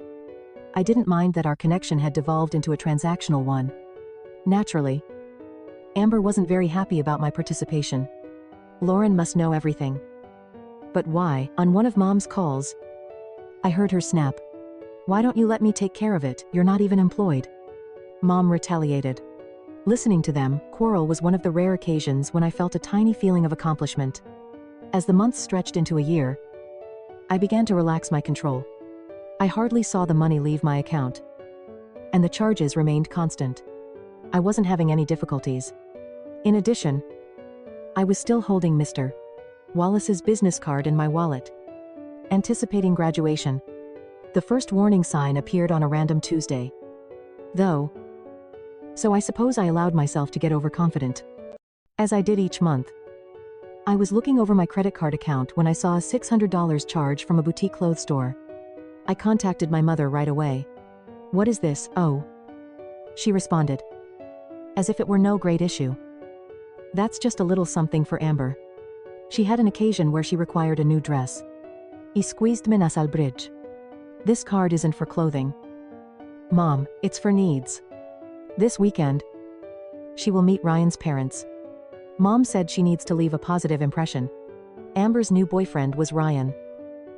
I didn't mind that our connection had devolved into a transactional one. Naturally, Amber wasn't very happy about my participation. Lauren must know everything. But why? On one of Mom's calls, I heard her snap. "Why don't you let me take care of it? You're not even employed." Mom retaliated. Listening to them quarrel was one of the rare occasions when I felt a tiny feeling of accomplishment. As the months stretched into a year, I began to relax my control. I hardly saw the money leave my account. And the charges remained constant. I wasn't having any difficulties. In addition, I was still holding Mr. Wallace's business card in my wallet. Anticipating graduation. The first warning sign appeared on a random Tuesday. Though. So I suppose I allowed myself to get overconfident. As I did each month. I was looking over my credit card account when I saw a $600 charge from a boutique clothes store. I contacted my mother right away. "What is this?" "Oh." She responded. As if it were no great issue. "That's just a little something for Amber. She had an occasion where she required a new dress. I squeezed minas al bridge. This card isn't for clothing. Mom, it's for needs. This weekend, she will meet Ryan's parents. Mom said she needs to leave a positive impression. Amber's new boyfriend was Ryan.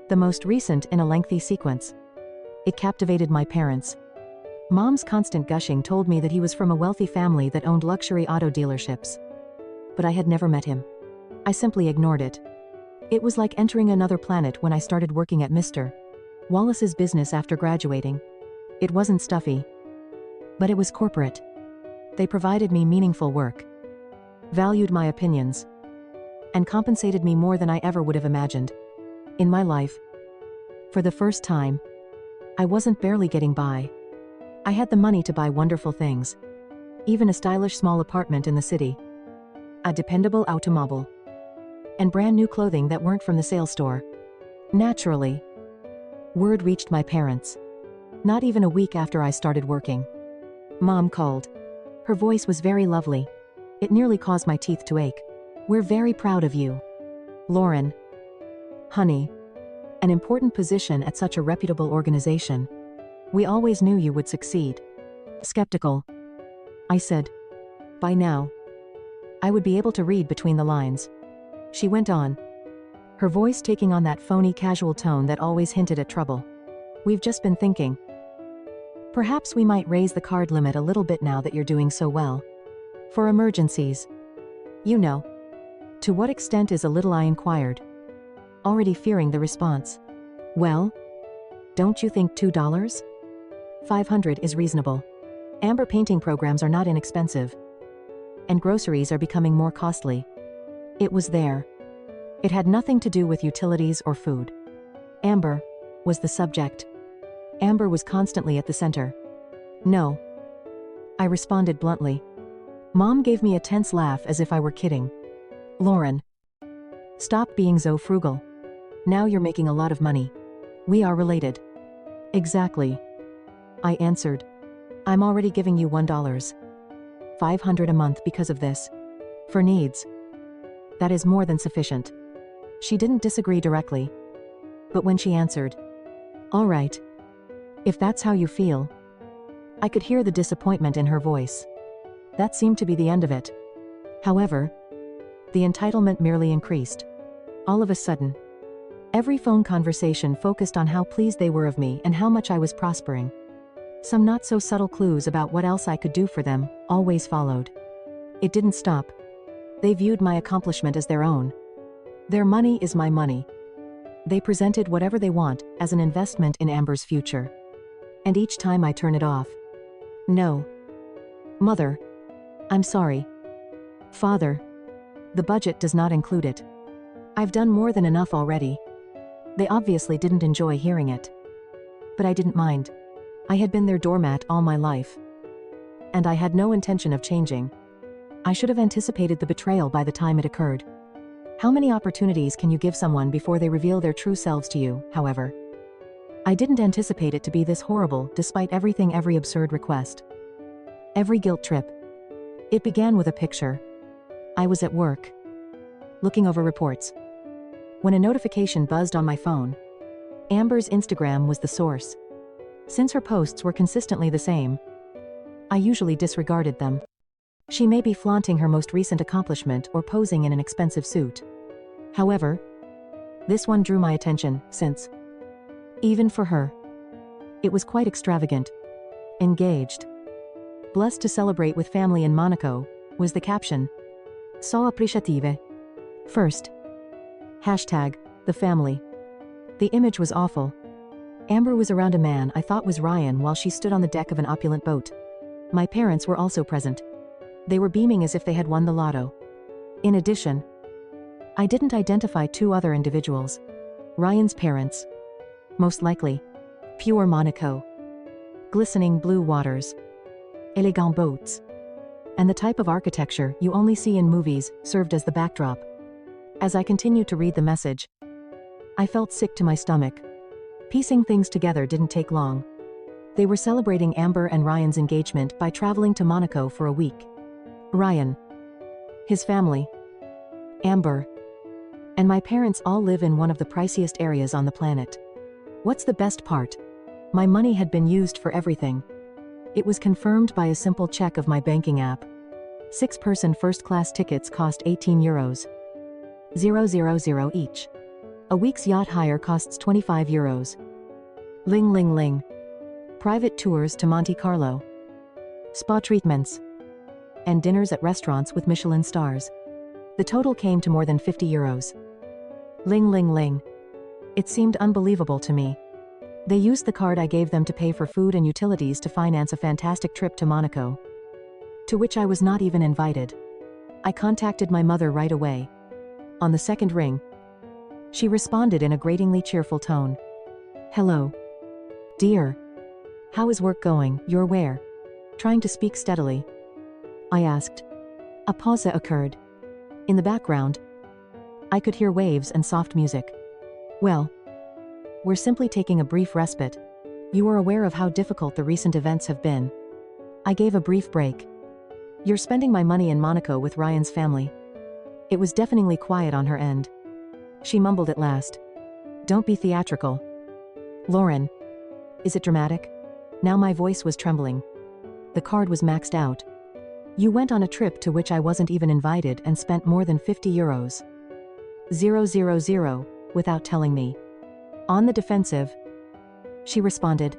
The most recent in a lengthy sequence. It captivated my parents. Mom's constant gushing told me that he was from a wealthy family that owned luxury auto dealerships. But I had never met him. I simply ignored it. It was like entering another planet when I started working at Mr. Wallace's business after graduating. It wasn't stuffy. But it was corporate. They provided me meaningful work. Valued my opinions. And compensated me more than I ever would have imagined. In my life. For the first time. I wasn't barely getting by. I had the money to buy wonderful things. Even a stylish small apartment in the city. A dependable automobile. And brand new clothing that weren't from the sales store. Naturally. Word reached my parents. Not even a week after I started working. Mom called. Her voice was very lovely. It nearly caused my teeth to ache. "We're very proud of you. Lauren. Honey. An important position at such a reputable organization. We always knew you would succeed." Skeptical. I said. By now, I would be able to read between the lines. She went on. Her voice taking on that phony casual tone that always hinted at trouble. "We've just been thinking. Perhaps we might raise the card limit a little bit now that you're doing so well. For emergencies. You know." To what extent is a little, I inquired. Already fearing the response. "Well, don't you think $2? 500 is reasonable. Amber painting programs are not inexpensive. And groceries are becoming more costly." It was there. It had nothing to do with utilities or food. Amber was the subject. Amber was constantly at the center. "No." I responded bluntly. Mom gave me a tense laugh as if I were kidding. "Lauren. Stop being so frugal. Now you're making a lot of money. We are related. Exactly. I answered. I'm already giving you $1.500 a month because of this. For needs. That is more than sufficient. She didn't disagree directly. But when she answered, all right. If that's how you feel. I could hear the disappointment in her voice. That seemed to be the end of it. However, the entitlement merely increased. All of a sudden, every phone conversation focused on how pleased they were of me and how much I was prospering. Some not so subtle clues about what else I could do for them always followed. It didn't stop. They viewed my accomplishment as their own. Their money is my money. They presented whatever they want as an investment in Amber's future. And each time I turn it off. No. Mother. I'm sorry. Father. The budget does not include it. I've done more than enough already. They obviously didn't enjoy hearing it. But I didn't mind. I had been their doormat all my life. And I had no intention of changing. I should have anticipated the betrayal by the time it occurred. How many opportunities can you give someone before they reveal their true selves to you, however? I didn't anticipate it to be this horrible despite every absurd request. Every guilt trip. It began with a picture. I was at work. Looking over reports. When a notification buzzed on my phone. Amber's Instagram was the source. Since her posts were consistently the same, I usually disregarded them. She may be flaunting her most recent accomplishment or posing in an expensive suit. However, this one drew my attention, since, even for her, it was quite extravagant. Engaged. Blessed to celebrate with family in Monaco, was the caption. So appreciative. First. Hashtag, the family. The image was awful. Amber was around a man I thought was Ryan while she stood on the deck of an opulent boat. My parents were also present. They were beaming as if they had won the lotto. In addition, I didn't identify two other individuals. Ryan's parents. Most likely. Pure Monaco. Glistening blue waters. Elegant boats. And the type of architecture you only see in movies served as the backdrop. As I continued to read the message, I felt sick to my stomach. Piecing things together didn't take long. They were celebrating Amber and Ryan's engagement by traveling to Monaco for a week. Ryan. His family. Amber. And my parents all live in one of the priciest areas on the planet. What's the best part? My money had been used for everything. It was confirmed by a simple check of my banking app. 6-person first-class tickets cost €18. 000 each. A week's yacht hire costs €25. Ling ling ling. Private tours to Monte Carlo. Spa treatments. And dinners at restaurants with Michelin stars. The total came to more than €50. Ling ling ling. It seemed unbelievable to me. They used the card I gave them to pay for food and utilities to finance a fantastic trip to Monaco, to which I was not even invited. I contacted my mother right away. On the second ring, she responded in a gratingly cheerful tone. Hello. Dear. How is work going? You're where? Trying to speak steadily, I asked. A pause occurred. In the background, I could hear waves and soft music. Well, we're simply taking a brief respite. You are aware of how difficult the recent events have been. I gave a brief break. You're spending my money in Monaco with Ryan's family. It was deafeningly quiet on her end. She mumbled at last. Don't be theatrical. Lauren. Is it dramatic? Now my voice was trembling. The card was maxed out. You went on a trip to which I wasn't even invited and spent more than €50. 000, without telling me. On the defensive, she responded.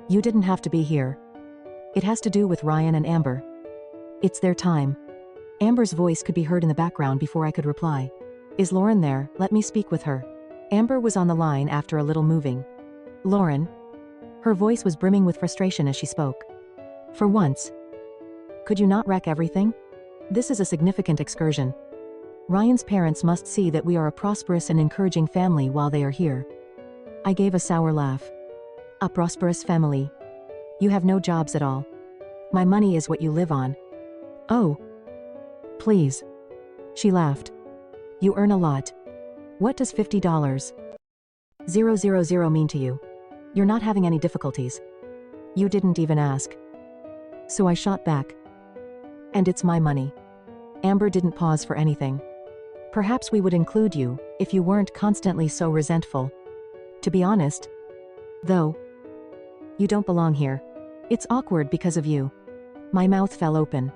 You didn't have to be here. It has to do with Ryan and Amber. It's their time. Amber's voice could be heard in the background before I could reply. Is Lauren there? Let me speak with her. Amber was on the line after a little moving. Lauren. Her voice was brimming with frustration as she spoke. For once. Could you not wreck everything? This is a significant excursion. Ryan's parents must see that we are a prosperous and encouraging family while they are here. I gave a sour laugh. A prosperous family. You have no jobs at all. My money is what you live on. Oh. Please. She laughed. You earn a lot. What does $50,000 mean to you? You're not having any difficulties. You didn't even ask. So I shot back. And it's my money. Amber didn't pause for anything. Perhaps we would include you, if you weren't constantly so resentful. To be honest, though, you don't belong here. It's awkward because of you. My mouth fell open.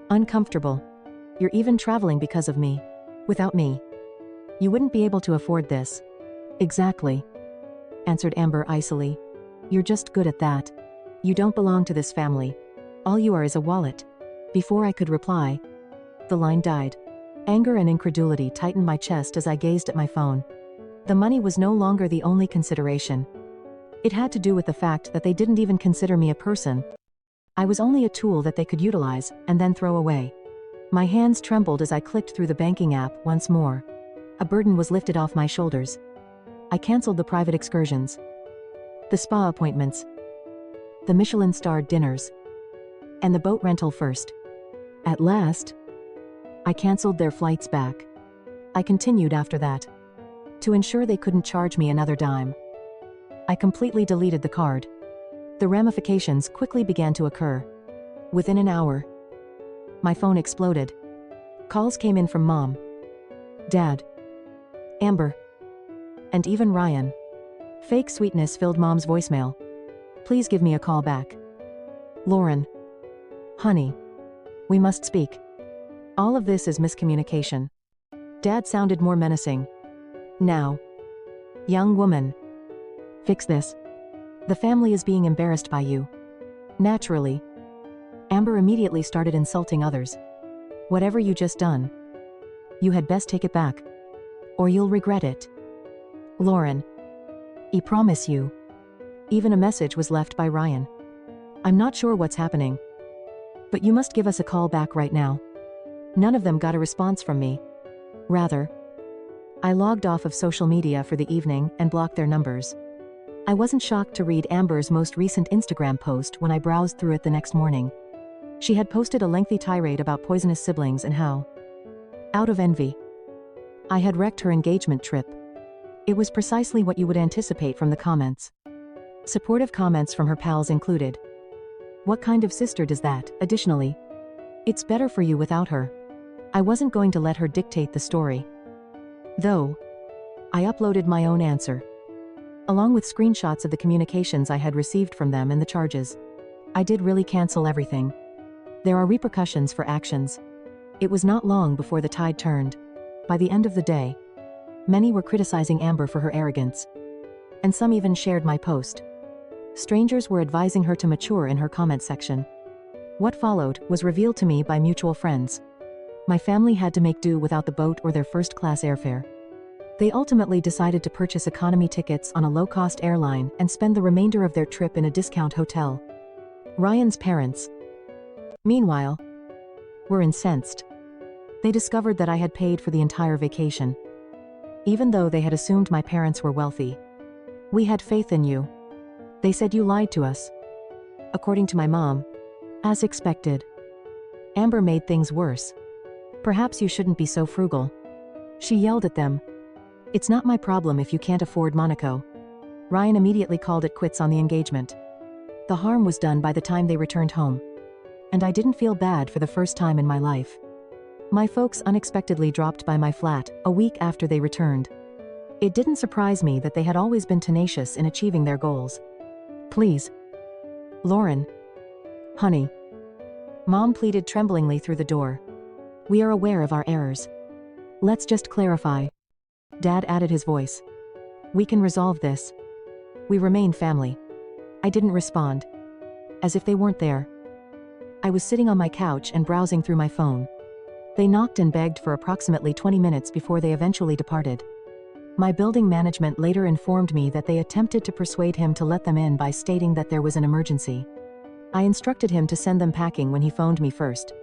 Uncomfortable. You're even traveling because of me. Without me, you wouldn't be able to afford this. Exactly, answered Amber icily. You're just good at that. You don't belong to this family. All you are is a wallet. Before I could reply, the line died. Anger and incredulity tightened my chest as I gazed at my phone. The money was no longer the only consideration. It had to do with the fact that they didn't even consider me a person. I was only a tool that they could utilize and then throw away. My hands trembled as I clicked through the banking app once more. A burden was lifted off my shoulders. I canceled the private excursions, the spa appointments, the Michelin-starred dinners, and the boat rental first. At last, I canceled their flights back. I continued after that, to ensure they couldn't charge me another dime. I completely deleted the card. The ramifications quickly began to occur. Within an hour, my phone exploded. Calls came in from Mom, Dad, Amber, and even Ryan. Fake sweetness filled Mom's voicemail. Please give me a call back. Lauren. Honey. We must speak. All of this is miscommunication. Dad sounded more menacing. Now. Young woman. Fix this. The family is being embarrassed by you. Naturally. Amber immediately started insulting others. Whatever you just done, you had best take it back, or you'll regret it. Lauren. I promise you. Even a message was left by Ryan. I'm not sure what's happening, but you must give us a call back right now. None of them got a response from me. Rather, I logged off of social media for the evening and blocked their numbers. I wasn't shocked to read Amber's most recent Instagram post when I browsed through it the next morning. She had posted a lengthy tirade about poisonous siblings and how, out of envy, I had wrecked her engagement trip. It was precisely what you would anticipate from the comments. Supportive comments from her pals included, "What kind of sister does that?" Additionally, "It's better for you without her." I wasn't going to let her dictate the story. Though, I uploaded my own answer, along with screenshots of the communications I had received from them and the charges. I did really cancel everything. There are repercussions for actions. It was not long before the tide turned. By the end of the day, many were criticizing Amber for her arrogance, and some even shared my post. Strangers were advising her to mature in her comment section. What followed was revealed to me by mutual friends. My family had to make do without the boat or their first-class airfare. They ultimately decided to purchase economy tickets on a low-cost airline and spend the remainder of their trip in a discount hotel. Ryan's parents, meanwhile, were incensed. They discovered that I had paid for the entire vacation, even though they had assumed my parents were wealthy. "We had faith in you. They said you lied to us." According to my mom, as expected, Amber made things worse. "Perhaps you shouldn't be so frugal." She yelled at them. "It's not my problem if you can't afford Monaco." Ryan immediately called it quits on the engagement. The harm was done by the time they returned home, and I didn't feel bad for the first time in my life. My folks unexpectedly dropped by my flat a week after they returned. It didn't surprise me that they had always been tenacious in achieving their goals. "Please, Lauren. Honey." Mom pleaded tremblingly through the door. "We are aware of our errors. Let's just clarify." Dad added his voice. "We can resolve this. We remain family." I didn't respond, as if they weren't there. I was sitting on my couch and browsing through my phone. They knocked and begged for approximately 20 minutes before they eventually departed. My building management later informed me that they attempted to persuade him to let them in by stating that there was an emergency. I instructed him to send them packing when he phoned me first.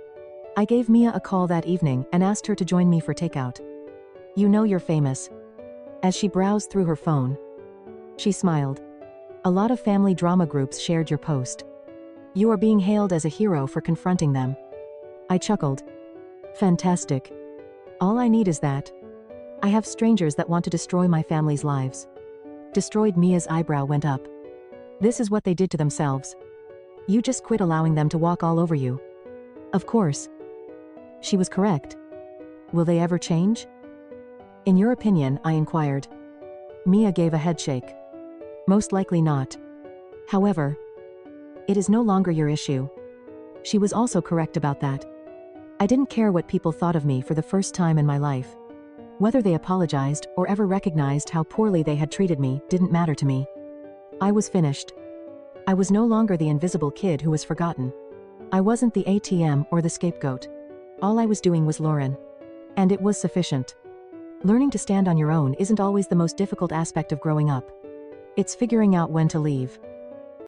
I gave Mia a call that evening and asked her to join me for takeout. "You know you're famous." As she browsed through her phone, she smiled. "A lot of family drama groups shared your post. You are being hailed as a hero for confronting them." I chuckled. "Fantastic. All I need is that." I have strangers that want to destroy my family's lives. Destroyed. Mia's eyebrow went up. This is what they did to themselves. You just quit allowing them to walk all over you. Of course. She was correct. Will they ever change? In your opinion, I inquired. Mia gave a headshake. Most likely not. However, it is no longer your issue. She was also correct about that. I didn't care what people thought of me for the first time in my life. Whether they apologized or ever recognized how poorly they had treated me didn't matter to me. I was finished. I was no longer the invisible kid who was forgotten. I wasn't the ATM or the scapegoat. All I was doing was Lauren. And it was sufficient. Learning to stand on your own isn't always the most difficult aspect of growing up. It's figuring out when to leave.